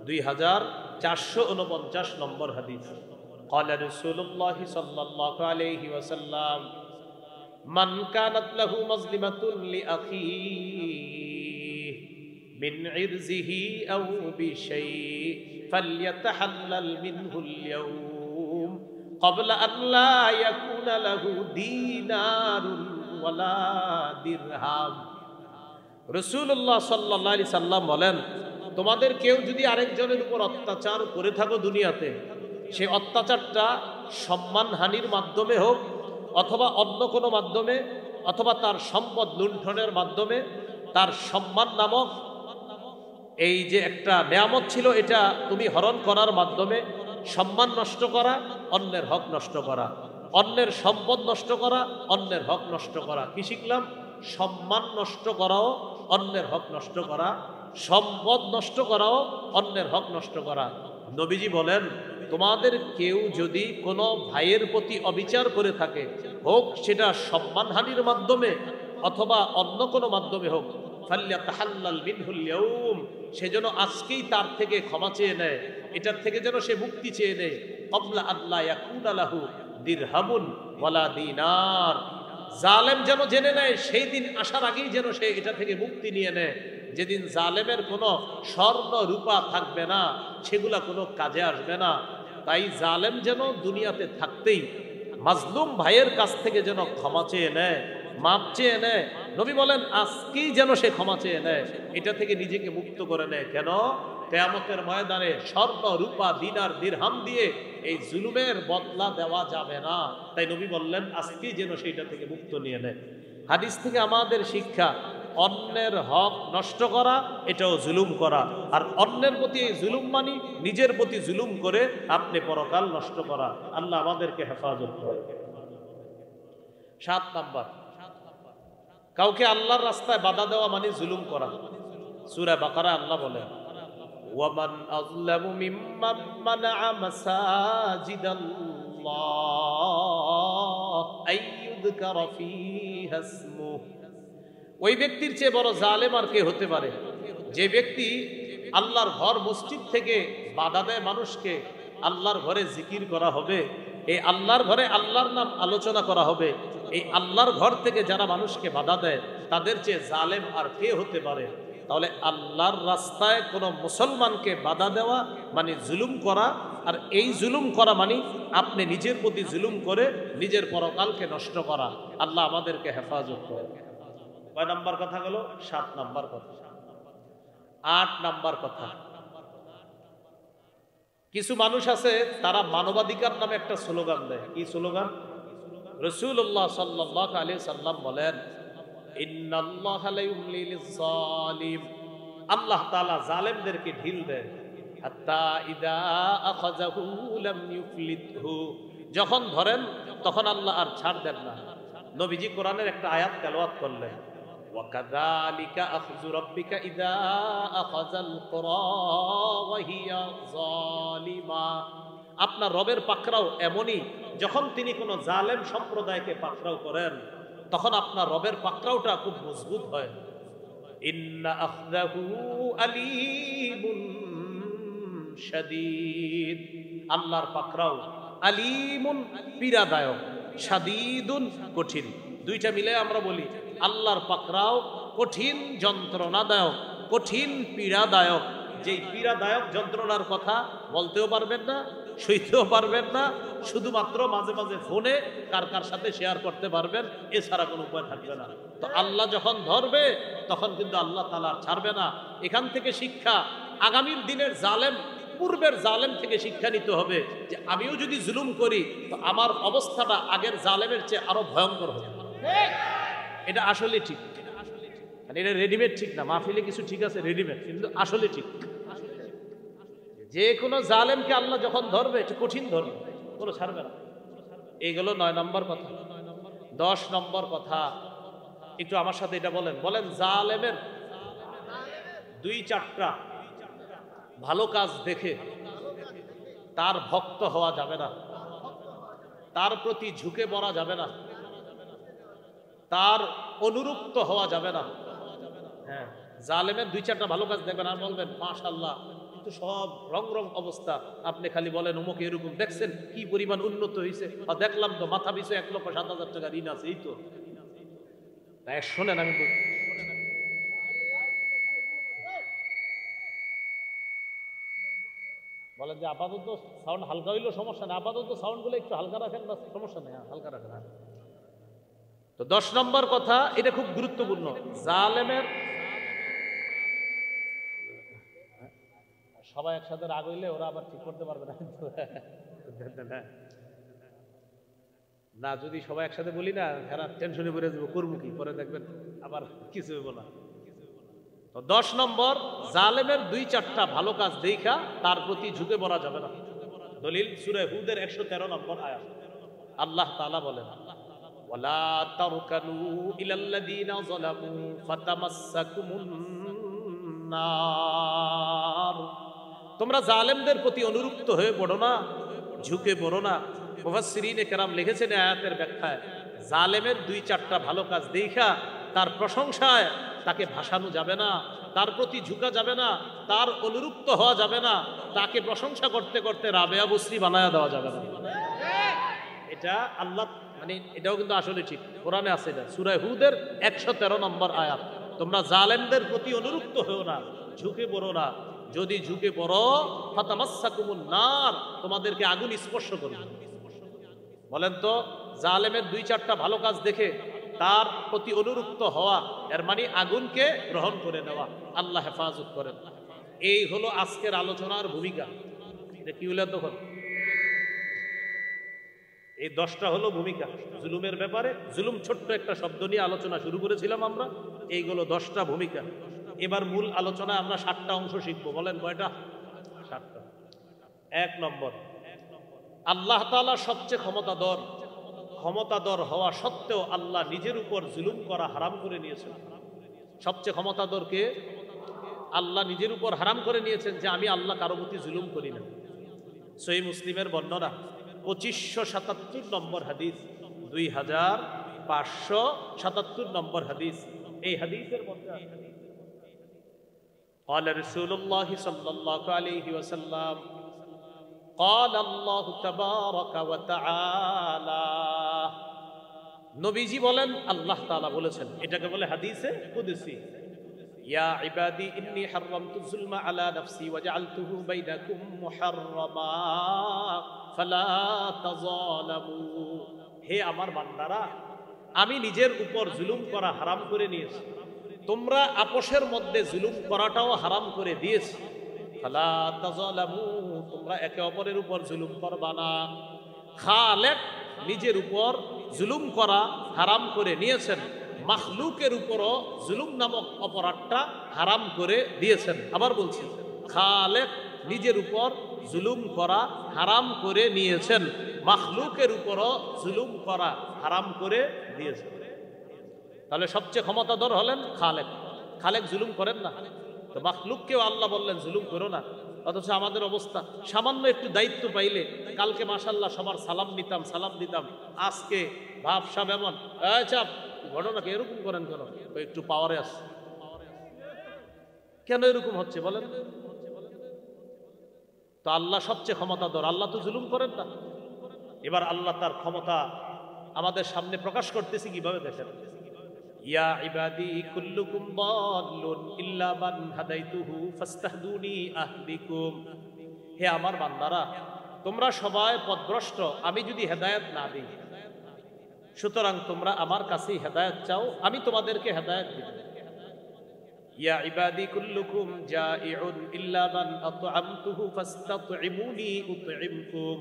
2449 নম্বর হাদিস। قال رسول الله صلى الله عليه وسلم من كانت له مظلمة لأخيه من عرضه أو بشيء فليتحلل منه اليوم قبل أن لا يكون له دينار ولا درهم। রাসূলুল্লাহ সাল্লাল্লাহু আলাইহি সাল্লাম বলেন, তোমাদের কেউ যদি আরেকজনের উপর অত্যাচার করে থাকো দুনিয়াতে, সেই অত্যাচারটা সম্মানহানির মাধ্যমে হোক অথবা অন্য কোনো মাধ্যমে, অথবা তার সম্পদ লুণ্ঠনের মাধ্যমে, তার সম্মান নামক এই যে একটা নেয়ামত ছিল এটা তুমি হরণ করার মাধ্যমে সম্মান নষ্ট করা, অন্যের হক নষ্ট করা, অন্যের সম্পদ নষ্ট করা, অন্যের হক নষ্ট করা। কি শিখলাম? সম্মান নষ্ট করাও, অন্যের হক নষ্ট করা, সম্পদ নষ্ট করাও, অন্যের হক নষ্ট করা। নবীজি বলেন, তোমাদের কেউ যদি কোনো ভাইয়ের প্রতি অবিচার করে থাকে, হোক সেটা সম্মানহানির মাধ্যমে অথবা অন্য কোনো মাধ্যমে হোক, ফাল্যাতাহাল্লাল মিনহুল ইয়াউম, সে যেন আজকেই তার থেকে ক্ষমা চেয়ে নেয়, এটার থেকে যেন সে মুক্তি চেয়ে নেয়। ক্বাবলা আল্লা ইয়াকুনা লাহু দিরহামুন ওয়ালা দিনার, জালেম যেন জেনে নেয়, সেই দিন আসার আগেই যেন সে এটা থেকে মুক্তি নিয়ে নেয়, যেদিন জালেমের কোনো স্বর্ণ রূপা থাকবে না, সেগুলা কোনো কাজে আসবে না। তাই জালেম যেন দুনিয়াতে থাকতেই মাজলুম ভাইয়ের কাছ থেকে যেন ক্ষমা চেয়ে নেয়, মাপ চেয়ে নেয়। নবী বলেন আজকেই যেন সে ক্ষমা চেয়ে নেয়, এটা থেকে নিজেকে মুক্ত করে নেয়। কেন? কিয়ামতের ময়দানে স্বর্ণ রূপা দিনার দিরহাম দিয়ে এই জুলুমের বদলা দেওয়া যাবে না। তাই নবী বললেন আজকেই যেন সেইটা থেকে মুক্ত নিয়ে নেয়। হাদিস থেকে আমাদের শিক্ষা, অন্যের হক নষ্ট করা এটাও জুলুম করা, আর অন্যের প্রতি এই জুলুম মানি নিজের প্রতি জুলুম করে আপনি পরকাল নষ্ট করা। আল্লাহ আমাদেরকে হেফাজত করে। 7 নাম্বার, কাউকে আল্লাহর রাস্তায় বাধা দেওয়া মানে জুলুম করা। সূরা বাকারা আল্লাহ বলেন, ওয়ামান আযলামু মিম্মান মানাআ মাসাজিদাল্লাহ আইয়ুযকারা ফীহা ইসমুহু। ওই ব্যক্তির চেয়ে বড় জালেম আর কে হতে পারে, যে ব্যক্তি আল্লাহর ঘর মসজিদ থেকে বাধা দেয় মানুষকে, আল্লাহর ঘরে জিকির করা হবে, এই আল্লাহর ঘরে আল্লাহর নাম আলোচনা করা হবে, এই আল্লাহর ঘর থেকে যারা মানুষকে বাধা দেয় তাদের চেয়ে জালেম আর কে হতে পারে? তাহলে আল্লাহর রাস্তায় কোনো মুসলমানকে বাধা দেওয়া মানে জুলুম করা, আর এই জুলুম করা মানে আপনি নিজের প্রতি জুলুম করে নিজের পরকালকে নষ্ট করা। আল্লাহ আমাদেরকে হেফাজত করে। কয় নাম্বার কথা গেল? 7 নাম্বার কথা। 8 নাম্বার কথা, কিছু মানুষ আছে তারা মানবাধিকার নামে একটা স্লোগান দেয়। কি স্লোগান? রাসূলুল্লাহ সাল্লাল্লাহু আলাইহি সাল্লাম বলেন, ইন্নাল্লাহা লা ইউমলি লিয-যালিম, আল্লাহ তাআলা জালেমদেরকে ঢিল দেয়, হাত্তা ইযা আখাযাহু লাম ইউফলিতহু, যখন ধরেন তখন আল্লাহ আর ছাড় দেন না। নবীজি কোরআনের একটা আয়াত তেলাওয়াত করলেন, ওয়াকাযালিকা আখযু রাব্বিকা ইযা আখাযাল কুরা ওয়া হিয়া যালিমা, আপনার রবের পাকড়াও এমনই, যখন তিনি কোনো জালেম সম্প্রদায়কে পাকড়াও করেন তখন আপনার রবের পাকড়াওটা খুব মজবুত হয়। ইন্না আখযাহু আলীমুন শাদীদ, আল্লাহর পাকড়াও আলীমুন পীড়াদায়ক, শাদীদুন কঠিন। দুইটা মিলে আমরা বলি আল্লাহর পাকড়াও কঠিন যন্ত্রণাদায়ক, কঠিন পীড়াদায়ক। যেই পীড়াদায়ক যন্ত্রণার কথা বলতেও পারবেন না, সইতেও পারবেন না, শুধুমাত্র মাঝে মাঝে ফোনে কার কার সাথে শেয়ার করতে পারবেন, এছাড়া কোনো উপায় থাকবে না। তো আল্লাহ যখন ধরবে তখন কিন্তু আল্লাহ তাআলা ছাড়বে না। এখান থেকে শিক্ষা, আগামীর দিনের জালেম পূর্বের জালেম থেকে শিক্ষা নিতে হবে যে আমিও যদি জুলুম করি তো আমার অবস্থাটা আগের জালেমের চেয়ে আরো ভয়ঙ্কর হবে। এটা আসলে ঠিক, এটা রেডিমেড ঠিক না। মাহফিলে কিছু ঠিক আছে রেডিমেড, কিন্তু আসলে ঠিক। যে কোনো জালেমকে আল্লাহ যখন ধরবে এটা কঠিন ধরবে, কোনো ছাড়বে না। এইগুলো 9 নম্বর কথা। 10 নম্বর কথা, একটু আমার সাথে এটা বলেন। জালেমের দুই চারটা ভালো কাজ দেখে তার ভক্ত হওয়া যাবে না, তার প্রতি ঝুঁকে পড়া যাবে না, তার অনুরক্ত হওয়া যাবে না। হ্যাঁ, জালেমের দুই চারটা ভালো কাজ দেখবেন আর বলবেন মাশাআল্লাহ, কিন্তু সব রং রং অবস্থা। আপনি খালি বলেন অমুক এরকম, দেখছেন কি পরিমাণ উন্নত হয়েছে, দেখলাম তো মাথা পিছু 1,07,000 টাকা ঋণ আছে, এই তো। শোনেন, আমি বলেন যে আপাতত সাউন্ড হালকা হইলেও সমস্যা নেই, আপাতত সাউন্ড গুলো একটু হালকা রাখেন, বা সমস্যা নেই, হালকা রাখেন। তো 10 নম্বর কথা, এটা খুব গুরুত্বপূর্ণ। জালেমের সবাই একসাথে রাগ হইলে ওরা আবার ঠিক করতে পারবে না না, যদি সবাই একসাথে বলি না, এরা টেনশনে পড়ে যাবো, করবো কি, পরে দেখবেন আবার কিছু হইব না। তো 10 নম্বর, জালেমের দুই চারটা ভালো কাজ দেখা তার প্রতি ঝুঁকে পড়া যাবে না। দলিল সূরা হুদের 113 নম্বর আয়াত। আল্লাহ তাআলা বলেন, ওয়ালা তারকানু ইলাল্লাযীনা যালামু ফাতামাসসাকুমুন নার। তোমরা জালেমদের প্রতি অনুরক্ত হয়ে পড়ো না, ঝুঁকে পড়ো না। মুফাসসিরিনে কেরাম লিখেছেন আয়াতের ব্যাখ্যায়, জালেমের দুই চারটা ভালো কাজ দেখা তার প্রশংসায় তাকে ভাসানো যাবে না, তার প্রতি ঝুঁকা যাবে না, তার অনুরক্ত হওয়া যাবে না, তাকে প্রশংসা করতে করতে রাবেয়া বসরি বানায়া দেওয়া যাবে না। এটা আল্লাহ, মানে এটাও কিন্তু আসলে ঠিক, কোরআনে আছে এটা, সূরা হুদের 113 নম্বর আয়াত। তোমরা জালেমদের প্রতি অনুরক্ত হও না, ঝুঁকে পড়ো না। যদি ঝুঁকে পড়ো, ফাতামাসসাকুমুন নার, তোমাদেরকে আগুন স্পর্শ করবে। বলেন তো, জালেমের দুই চারটা ভালো কাজ দেখে তার প্রতি অনুরক্ত হওয়া, এর মানে আগুনকে গ্রহণ করে নেওয়া। আল্লাহ হেফাজত করেন। এই হলো আজকের আলোচনার ভূমিকা। এটা কি হলো তখন? এই 10টা হলো ভূমিকা জুলুমের ব্যাপারে। জুলুম ছোট্ট একটা শব্দ নিয়ে আলোচনা শুরু করেছিলাম আমরা, এইগুলো 10টা ভূমিকা। এবার মূল আলোচনায় আমরা 7টা অংশ শিখবো। বলেন কয়টা? 7টা। 1 নম্বর, আল্লাহ তাআলা সবচেয়ে ক্ষমতাধর হওয়া সত্ত্বেও আল্লাহ নিজের উপর জুলুম করা হারাম করে নিয়েছেন। সবচেয়ে ক্ষমতাধরকে আল্লাহ নিজের উপর হারাম করে নিয়েছেন যে আমি আল্লাহ কারো প্রতি জুলুম করি না। সহিহ মুসলিমের বর্ণনা 2577 নম্বর হাদিস, 2577 নম্বর হাদিস। এই হাদিসের মধ্যে قال رسول الله صلى الله عليه وسلم قال الله تبارك وتعالى, নবীজি বলেন, আল্লাহ তাআলা বলেছেন, এটাকে বলে হাদিসে কুদসি। ইয়া ইবাদি ইন্নী হারামতু যুলমা আলা নাফসি ওয়া জাআলতুহু বাইনাকুম মুহাররামা ফালা তাযালামু। হে আমার বান্দারা, আমি নিজের উপর জুলুম করা হারাম করে নিয়েছি, তোমরা আপোষের মধ্যে জুলুম করাটাও হারাম করে দিয়েছি। ফালা তাযালামু, তোমরা একে অপরের উপর জুলুম করবা না। খালেক নিজের উপর জুলুম করা হারাম করে নিয়েছেন, মাখলুকের উপরও জুলুম নামক অপরাধটা হারাম করে দিয়েছেন। আবার বলছি, খালেক নিজের উপর জুলুম করা হারাম করে নিয়েছেন, মাখলুকের উপরও জুলুম করা হারাম করে দিয়েছেন। তাহলে সবচেয়ে ক্ষমতাধর হলেন খালেক। খালেক জুলুম করেন না, তো মাখলুককেও আল্লাহ বললেন জুলুম করো না। অথচ আমাদের অবস্থা, সামান্য একটু দায়িত্ব পাইলে, কালকে মাশাআল্লাহ সবার সালাম দিতাম, আজকে ভাবসাব এমন, চাপ ঘটনাকে এরকম করেন কেন? একটু পাওয়ারে আছে, কেন এরকম হচ্ছে বলেন? তো আল্লাহ সবচেয়ে ক্ষমতাধর, আল্লাহ তো জুলুম করেন না। এবার আল্লাহ তার ক্ষমতা আমাদের সামনে প্রকাশ করতেছি কিভাবে দেখেন। ইয়া ইবাদি কুল্লুকুম দাল্লুন ইল্লা মান হাদাইতুহু ফাস্তাহদুনি আহদিকুম। হে আমার বান্দারা, তোমরা সবাই পথভ্রষ্ট, আমি যদি হেদায়েত না দিই, সুতরাং তোমরা আমার কাছেই হেদায়েত চাও, আমি তোমাদেরকে হেদায়েত দিব। ইয়া ইবাদি কুল্লুকুম জাইউন ইল্লা মান আত'আমতুহু ফাস্তাত'ইমুনি উত'ইমকুম।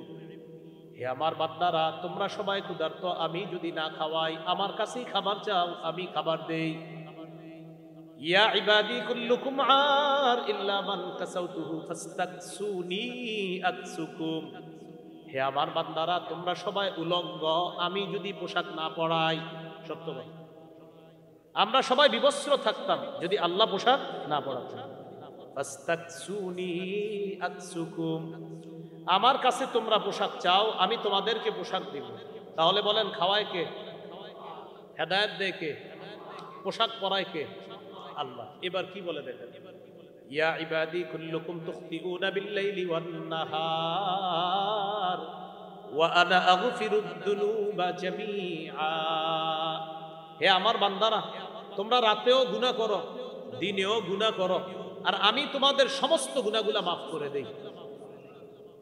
হে আমার বান্দারা, তোমরা সবাই ক্ষুধার্ত, আমি যদি না খাওয়াই, আমার কাছেই খাবার চাও, আমি খাবার দেই। ইয়া ইবাদি কুল্লুকুম আর ইল্লা মান কাসাউতুহু ফাস্তাকসুনি আকসুকুম। হে আমার বান্দারা, তোমরা সবাই উলঙ্গ, আমি যদি পোশাক না পরাই। সত্য কথা, আমরা সবাই বিবস্ত্র থাকতাম যদি আল্লাহ পোশাক না পরাতেন। ফাস্তাকসুনি আকসুকুম, আমার কাছে তোমরা পোশাক চাও, আমি তোমাদেরকে পোশাক দিব। তাহলে বলেন খাওয়ায় কে? হেদায়েত দেয় কে? পোশাক পরায় কে? আল্লাহ। এবার কি বলে দেখেন, ইয়া ইবাদি কুল্লুকুম তুখতিউনা বিল-লাইলি ওয়ান-নাহার ওয়া আনা আগফিরুদ দুনুবা জামিআ। হে আমার বান্দারা, তোমরা রাতেও গুনাহ করো, দিনেও গুনাহ করো, আর আমি তোমাদের সমস্ত গুনাহগুলো মাফ করে দেই।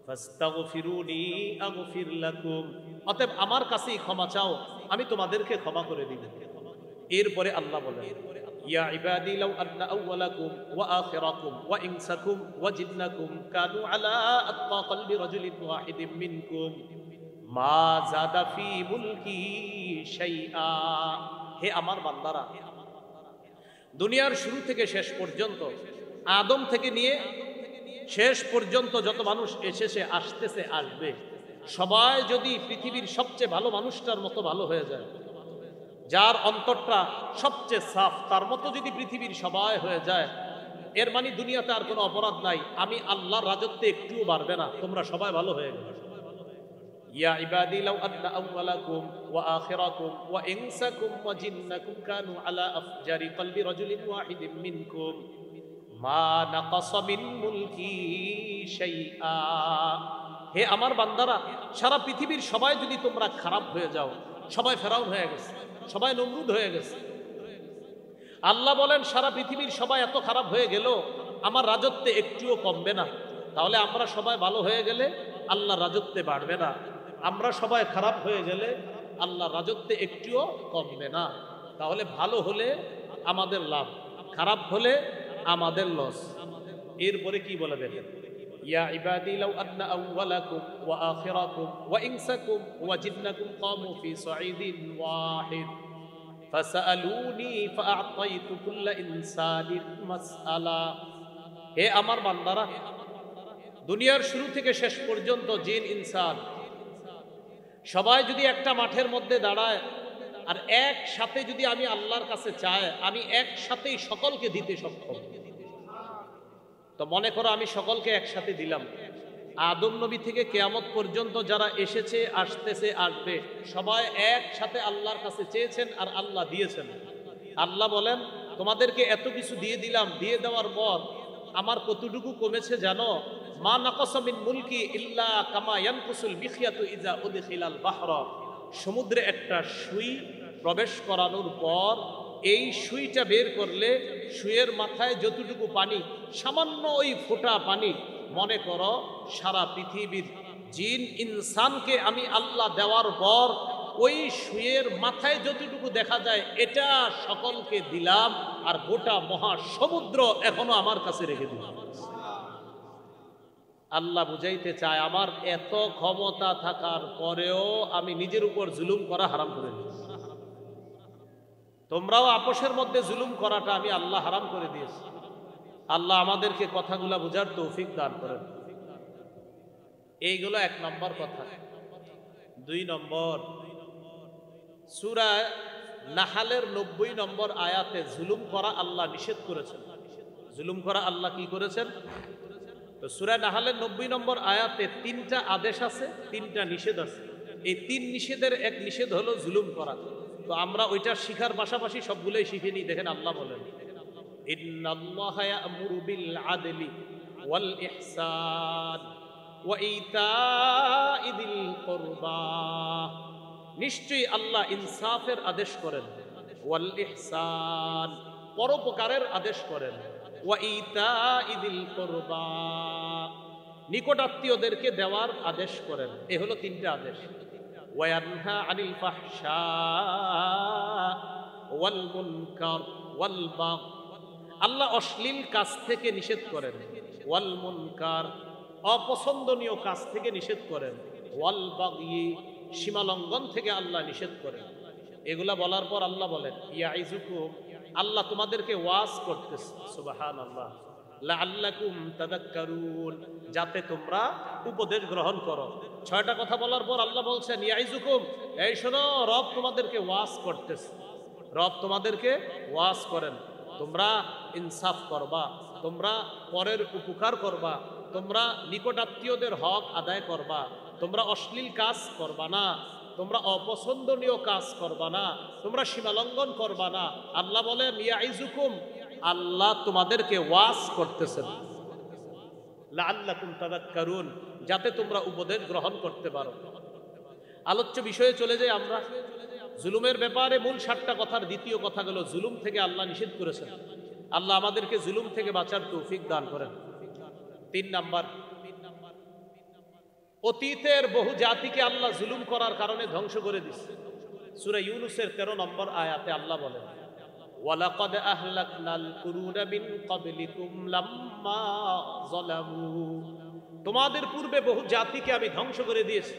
ফাস্তাগফিরুনি আগফির লাকুম, অতএব আমার কাছেই ক্ষমা চাও, আমি তোমাদেরকে ক্ষমা করে দিব। এরপরে আল্লাহ বলেন, ইয়া ইবাদি লাউ আন্না আউওয়ালাকুম ওয়া আখিরাকুম ওয়া ইনসাকুম ওয়া জিন্নাকুম কানু আলা আতকা কলবি রাজুলিন ওয়াহিদিন মিনকুম মা যাদা ফি মুলকি শাইআ। হে আমার বান্দারা, দুনিয়ার শুরু থেকে শেষ পর্যন্ত, আদম থেকে নিয়ে শেষ পর্যন্ত যত মানুষ এসেছে, আসতেছে, আসবে, সবাই যদি পৃথিবীর সবচেয়ে ভালো মানুষটার মতো ভালো হয়ে যায়, যার অন্তরটা সবচেয়ে সাফ, তার মতো যদি পৃথিবীর সবাই হয়ে যায়, এর মানে দুনিয়াতে আর কোনো অপরাধ নাই, আমি আল্লাহর রাজত্বে একটুও বাড়বে না, তোমরা সবাই ভালো হয়ে গেলে। ইয়া ইবাদি লাউ আন্না আউওয়ালাকুম ওয়া আখিরাকুম ওয়া ইনসাকুম ওয়া জিন্নাকুম কানু আলা আফজারি কলবি রাজুলিন ওয়াহিদিন মিনকুম মা নাকাসা মিন মুলকি শাইআ। হে আমার বান্দারা, সারা পৃথিবীর সবাই যদি তোমরা খারাপ হয়ে যাও, সবাই ফেরাউন হয়ে গেছে, সবাই নমরুদ হয়ে গেছে, আল্লাহ বলেন সারা পৃথিবীর সবাই এত খারাপ হয়ে গেল, আমার রাজত্বে একটুও কমবে না। তাহলে আমরা সবাই ভালো হয়ে গেলে আল্লাহর রাজত্বে বাড়বে না, আমরা সবাই খারাপ হয়ে গেলে আল্লাহর রাজত্বে একটুও কমবে না। তাহলে ভালো হলে আমাদের লাভ, খারাপ হলে আমাদের লস। এরপরে কি বলে দেখেন, ইয়া ইবাদি লাউ আন্না আউওয়ালাকুম ওয়া আখিরাকুম ওয়া ইনসাকুম ওয়া জিন্নাকুম কামু ফি সাঈদিন ওয়াহিদ ফাসআলুনি ফাআতাইতু কুল্লা ইনসানিন মাসআলা। হে আমার বান্দারা, দুনিয়ার শুরু থেকে শেষ পর্যন্ত জিন ইনসান সবাই যদি একটা মাঠের মধ্যে দাঁড়ায় আর একসাথে যদি আমি আল্লাহর কাছে চাই, আমি একসাথেই সকলকে দিতে সক্ষম। তো মনে করো আমি সকলকে একসাথে দিলাম, আদম নবী থেকে কিয়ামত পর্যন্ত যারা এসেছে, আসতেছে, আসবে, সবাই একসাথে আল্লাহর কাছে চেয়েছেন আর আল্লাহ দিয়েছেন। আল্লাহ বলেন তোমাদেরকে এত কিছু দিয়ে দিলাম, দিয়ে দেওয়ার পর আমার কতটুকু কমেছে জানো? মা নাকাসা মিন মুলকি ইল্লা কামা ইয়ানকুসুল মিখিয়াতু ইযা উদখিলাল বাহরা। সমুদ্রে একটা সুই প্রবেশ করানোর পর এই সুইটা বের করলে সুইয়ের মাথায় যতটুকু পানি, সামান্য ওই ফোঁটা পানি, মনে করো সারা পৃথিবীর জিন ইনসানকে আমি আল্লাহ দেওয়ার পর ওই সুইয়ের মাথায় যতটুকু দেখা যায় এটা সকলকে দিলাম, আর গোটা মহাসমুদ্র এখনো আমার কাছে রেখে দিলাম। আল্লাহ বুঝাইতে চায় আমার এত ক্ষমতা থাকার পরেও আমি নিজের উপর জুলুম করা হারাম করে দিয়েছি। তোমরাও আপোষের মধ্যে জুলুম করাটা আমি আল্লাহ হারাম করে দিয়েছি। আল্লাহ আমাদেরকে কথাগুলা বুঝার তৌফিক দান করেন। এইগুলো 1 নম্বর কথা। 2 নম্বর, সূরা নাহালের 90 নম্বর আয়াতে জুলুম করা আল্লাহ নিষেধ করেছেন। জুলুম করা আল্লাহ কি করেছেন? তো সূরা নাহালের 90 নম্বর আয়াতে 3টা আদেশ আছে, 3টা নিষেধ আছে। এই 3 নিষেধের এক নিষেধ হলো জুলুম করা। তো আমরা ওইটা শিখার পাশাপাশি সবগুলোই শিখে নিই। দেখেন আল্লাহ বলেন, ইন্নাল্লাহা ইয়া'মুরু বিল আদলি ওয়াল ইহসান ওয়া ইতা'i যিল কুরবা। নিশ্চয়ই আল্লাহ ইনসাফের আদেশ করেন, ওয়াল ইহসান পরোপকারের আদেশ করেন, ওয়া ইতা'i যিল কুরবা নিকটাত্মীয়দেরকে দেওয়ার আদেশ করেন। এই হলো 3টা আদেশ। ওয়া ইয়ানহা আনিল ফাহশা ওয়াল মুনকার ওয়াল বাগ। আল্লাহ অশ্লীল কাজ থেকে নিষেধ করেন, ওয়াল মুনকার অপছন্দনীয় কাজ থেকে নিষেধ করেন, ওয়াল বাগি সীমালঙ্ঘন থেকে আল্লাহ নিষেধ করেন। এগুলা বলার পর আল্লাহ বলেন, ইয়াইজুকুম আল্লাহ তোমাদেরকে ওয়াজ করতেছে, সুবহানাল্লাহ, লাআল্লাকুম তাযাক্কারুন যাতে তোমরা উপদেশ গ্রহণ করো। 6টা কথা বলার পর আল্লাহ বলছেন, ইয়াইজুকুম এই শোনো, রব তোমাদেরকে ওয়াজ করতেছে, রব তোমাদেরকে ওয়াজ করেন। তোমরা ইনসাফ করবা, তোমরা পরের উপকার করবা, তোমরা নিকটাত্মীয়দের হক আদায় করবা, তোমরা অশ্লীল কাজ করবা না, তোমরা অপছন্দনীয় কাজ করবা না, তোমরা সীমালঙ্ঘন করবা না। আল্লাহ বলেন ইয়াইজুকুম, আল্লাহ তোমাদেরকে ওয়াজ করতেছেন, লাআল্লাকুম তাযাক্কারুন, যাতে তোমরা উপদেশ গ্রহণ করতে পারো। আলোচ্য বিষয়ে চলে যাই আমরা। জুলুমের ব্যাপারে মূল 7টা কথার দ্বিতীয় কথা হলো জুলুম থেকে আল্লাহ নিষেধ করেছেন। আল্লাহ আমাদেরকে জুলুম থেকে বাঁচার তৌফিক দান করেন। 3 নাম্বার, অতীতের বহু জাতিকে আল্লাহ জুলুম করার কারণে ধ্বংস করে দিয়েছে। সূরা ইউনূসের 13 নম্বর আয়াতে আল্লাহ বলেন ওয়ালাকাদ আহলাকনাল কুরুনা মিন ক্বাবলিকুম লাম্মা যালামু, তোমাদের পূর্বে বহু জাতিকে আমি ধ্বংস করে দিয়েছি,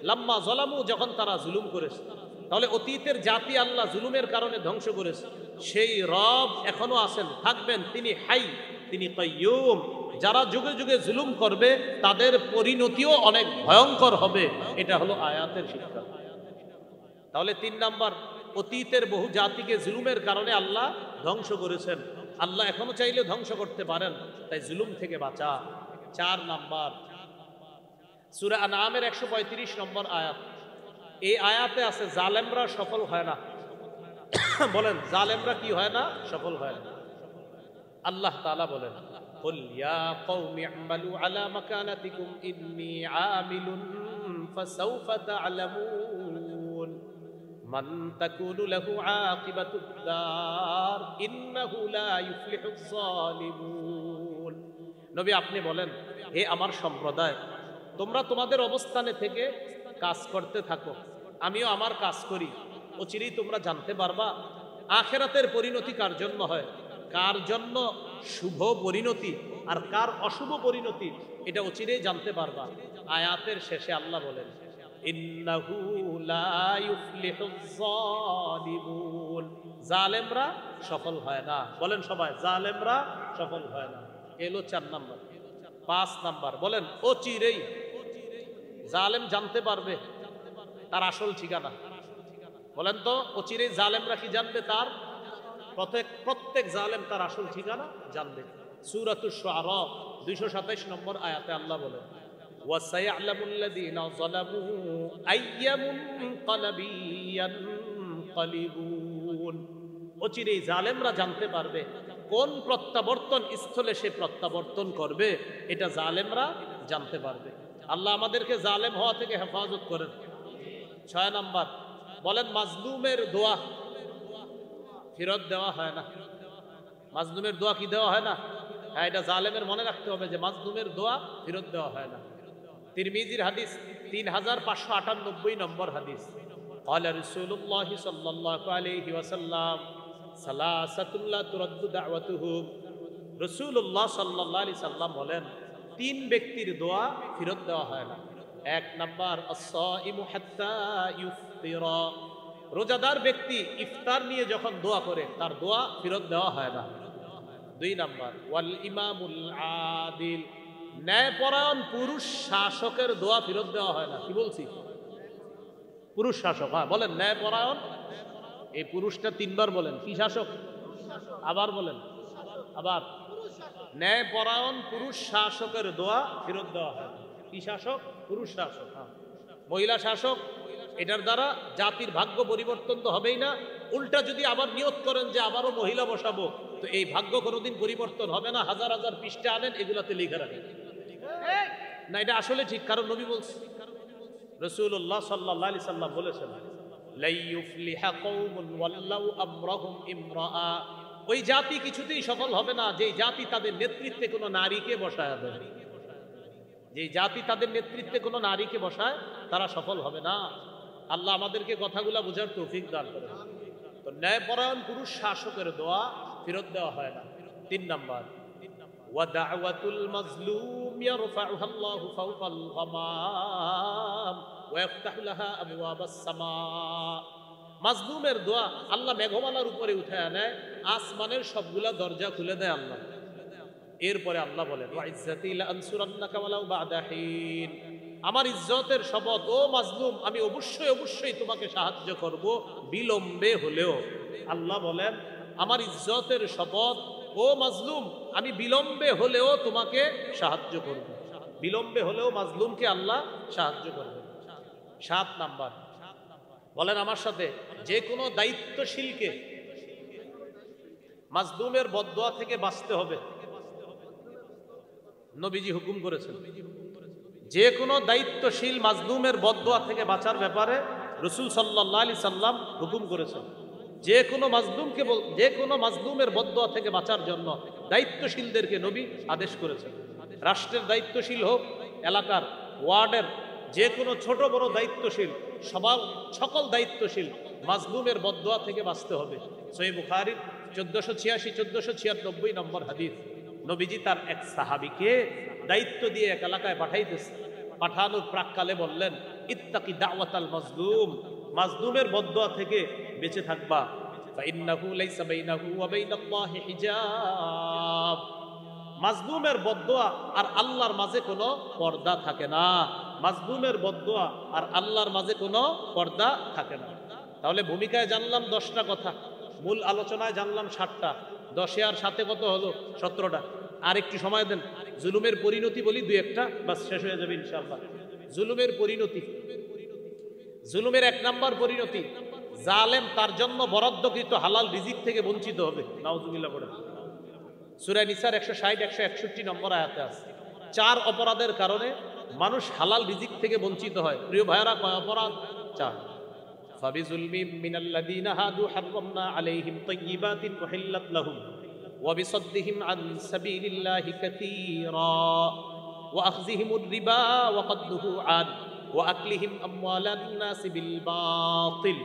লাম্মা যালামু, যখন তারা জুলুম করেছে। তাহলে অতীতের জাতি আল্লাহ জুলুমের কারণে ধ্বংস করেছে। সেই রব এখনো আছেন, থাকবেন, তিনি হাই, তিনি কাইয়ুম। যারা যুগে যুগে জুলুম করবে তাদের পরিণতিও অনেক ভয়ঙ্কর হবে। এটা হলো আয়াতের শিক্ষা। তাহলে 3 নাম্বার, অতীতের বহু জাতিকে জুলুমের কারণে আল্লাহ ধ্বংস করেছেন। আল্লাহ এখনো চাইলে ধ্বংস করতে পারেন, তাই জুলুম থেকে বাঁচা। 4 নাম্বার, সূরা আনআমের 135 নম্বর আয়াত। এই আয়াতে আছে জালেমরা সফল হয় না। বলেন জালেমরা কি হয় না? সফল হয় না। আল্লাহ তাআলা বলেন কুল ইয়া কওমি আমালু আলা মাকানাতিকুম ইন্নী আমিলুন ফাসাউফা তা'লামুন মান তাকুনু লাহু আকিবাতুদ দার ইন্নাহু লা ইফলিহুজ জালিমুন। নবী আপনি বলেন, হে আমার সম্প্রদায়, তোমরা তোমাদের অবস্থানে থেকে কাজ করতে থাকো, আমিও আমার কাজ করি। অচিরেই তোমরা জানতে পারবা আখিরাতের পরিণতি কার জন্য হয়, কার জন্য শুভ পরিণতি আর কার অশুভ পরিণতি, এটা অচিরেই জানতে পারবা। আয়াতের শেষে আল্লাহ বলেন ইন্নাহু লা ইফলিহুজ জালিমুন, জালেমরা সফল হয় না। বলেন সবাই, জালেমরা সফল হয় না। এলো 4 নাম্বার। 5 নাম্বার, বলেন অচিরেই জালেম জানতে পারবে তার আসল ঠিকানা। বলেন তো অচিরেই জালেমরা কি জানবে? তার প্রত্যেক জালেম তার আসল ঠিকানা জানবে। সূরাতুশ শুআরা 227 নম্বর আয়াতে আল্লাহ বলেন ওয়াসায়ালামুল্লাযীনা যালামু আইয়া মুনকালাবি ইয়ানকালিবুন, অচিরেই জালেমরা জানতে পারবে কোন প্রত্যাবর্তন স্থলে সে প্রত্যাবর্তন করবে, এটা জালেমরা জানতে পারবে। আল্লাহ আমাদেরকে জালেম হওয়া থেকে হেফাজত করেন। 6 নাম্বার, বলেন মাজলুমের দোয়া ফেরত দেওয়া হয় না। মাজলুমের দোয়া কি দেওয়া হয় না? হ্যাঁ, এটা জালেমের মনে রাখতে হবে যে মাজলুমের দোয়া ফেরত দেওয়া হয় না। তিরমিজির হাদিস 3598 নম্বর হাদিস। قال رسول الله صلى الله عليه وسلم ثلاثة لا ترد دعوتهم, রাসূলুল্লাহ সাল্লাল্লাহু আলাইহি সাল্লাম বলেন 3 ব্যক্তির দোয়া ফেরত দেওয়া হয় না। 1 নাম্বার আস-সাইমু হাত্তা ইফতিরা, রোজাদার ব্যক্তি ইফতার নিয়ে যখন দোয়া করে তার দোয়া ফেরত দেওয়া হয় না। 2 নাম্বার ওয়াল ইমামুল আদিল, ন্যায়পরায়ণ পুরুষ শাসকের দোয়া ফেরত দেওয়া হয় না। কি বলছি? পুরুষ শাসক। হ্যাঁ বলেন ন্যায়পরায়ণ, এই পুরুষটা 3 বার বলেন। কি শাসক? আবার বলেন, আবার ন্যায়পরায়ণ পুরুষ শাসকের দোয়া ফেরত দেওয়া হয়। কি শাসক? পুরুষ শাসক। হ্যাঁ, মহিলা শাসক, এটার দ্বারা জাতির ভাগ্য পরিবর্তন তো হবেই না, উল্টা যদি আবার নিয়ত করেন যে আবারও মহিলা বসাবো, তো এই ভাগ্য কোনোদিন পরিবর্তন হবে না। হাজার হাজার পৃষ্ঠা আনেন, এগুলাতে লিখে রাখেন না, এটা আসলে ঠিক। কারণ নবী বলছে, রাসূলুল্লাহ সাল্লাল্লাহু আলাইহি সাল্লাম বলেছেন লা ইউফলিহা কওমুন ওয়াল্লাউ আমরাহুম ইমরাআ, ওই জাতি কিছুতেই সফল হবে না যে জাতি তাদের নেতৃত্বে কোনো নারীকে বসায় দেয়। যে জাতি তাদের নেতৃত্বে কোনো নারীকে বসায় তারা সফল হবে না। আল্লাহ আমাদেরকে কথাগুলা বোঝার তৌফিক দান করেন। তো ন্যায়পরায়ণ পুরুষ শাসকের দোয়া ফেরত দেওয়া হয় না। 3 নাম্বার ওয়া দাওয়াতুল মাজলুম ইয়ারফাউহা আল্লাহু ফাওকাল গামাম ওয়া ইফতাহু লাহা আবওয়াবাস সামা, মাজলুমের দোয়া আল্লাহ মেঘমালার উপরে উঠায় নেয়, আসমানের সবগুলা দরজা খুলে দেয় আল্লাহ। এরপরে আল্লাহ বলেন ওয়া ইজ্জাতি লা আনসুরান্নাকা ওয়ালাউ বা'দা হিন, আমার ইজ্জতের শপথ ও মাজলুম, আমি অবশ্যই অবশ্যই তোমাকে সাহায্য করব বিলম্বে হলেও। আল্লাহ বলেন আমার ইজ্জতের শপথ, ও মাজলুম, আমি বিলম্বে হলেও তোমাকে সাহায্য করব। বিলম্বে হলেও মাজলুমকে আল্লাহ সাহায্য করবে। 7 নাম্বার, বলেন আমার সাথে, যে কোনো দায়িত্বশীলকে মাজলুমের বদদোয়া থেকে বাঁচতে হবে। নবীজি হুকুম করেছেন যে কোনো দায়িত্বশীল মাজলুমের বদদোয়া থেকে বাঁচার ব্যাপারে রাসূল সাল্লাল্লাহু আলাইহি সাল্লাম হুকুম করেছেন। যে কোনো মাজলুমের বদদোয়া থেকে বাঁচার জন্য দায়িত্বশীলদেরকে নবী আদেশ করেছেন। রাষ্ট্রের দায়িত্বশীল হোক, এলাকার, ওয়ার্ডের যে কোনো ছোট বড় দায়িত্বশীল, সকল দায়িত্বশীল মাজলুমের বদদোয়া থেকে বাঁচতে হবে। সহিহ বুখারীর 1486-1496 নম্বর হাদিস। নবীজি তার এক সাহাবীকে দায়িত্ব দিয়ে এক এলাকায় পাঠাইতেছে। পাঠানোর প্রাককালে বললেন, ইত্তাকি দাওয়াতাল মাজলুম, মাজলুমের বদদোয়া থেকে বেঁচে থাকবা। ফাইন্নাহু লাইসা বাইনাহু ওয়া বাইনাল্লাহি হিজাব। মাজলুমের বদদোয়া আর আল্লাহর মাঝে কোনো পর্দা থাকে না। মাজলুমের বদদোয়া আর আল্লাহর মাঝে কোনো পর্দা থাকে না। তাহলে ভূমিকায় জানলাম 10টা কথা, মূল আলোচনায় জানলাম 7টা। 10 আর 7 কত হলো? 17টা। আর একটু সময় দেন, জুলুমের পরিণতি বলি 2-1টা, বাস শেষ হয়ে যাবে ইনশাআল্লাহ। জুলুমের পরিণতি, জুলুমের 1 নাম্বার পরিণতি, জালেম তার জন্য বরাদ্দকৃত হালাল রিজিক থেকে বঞ্চিত হবে। নাউজুবিল্লাহ পড়ে সূরা নিসার 160-161 নম্বর আয়াতে আছে। 4 অপরাধের কারণে মানুষ হালাল রিজিক থেকে বঞ্চিত হয়। প্রিয় ভাইরা, কয় অপরাধ? 4। ফাবিজুলমিন মিনাল্লাযীনা হাদু হাররামনা আলাইহিম তাইয়্যিবাতিন উহিল্লাত লাহুম ওয়া বিসাদ্দিহিম আন সাবিলিল্লাহি কাসীরা ওয়া আখযিহিমুর রিবা ওয়া ক্বাদদুহু আন ওয়া আকলিহিম আমওয়ালান নাসি বিল বাতিল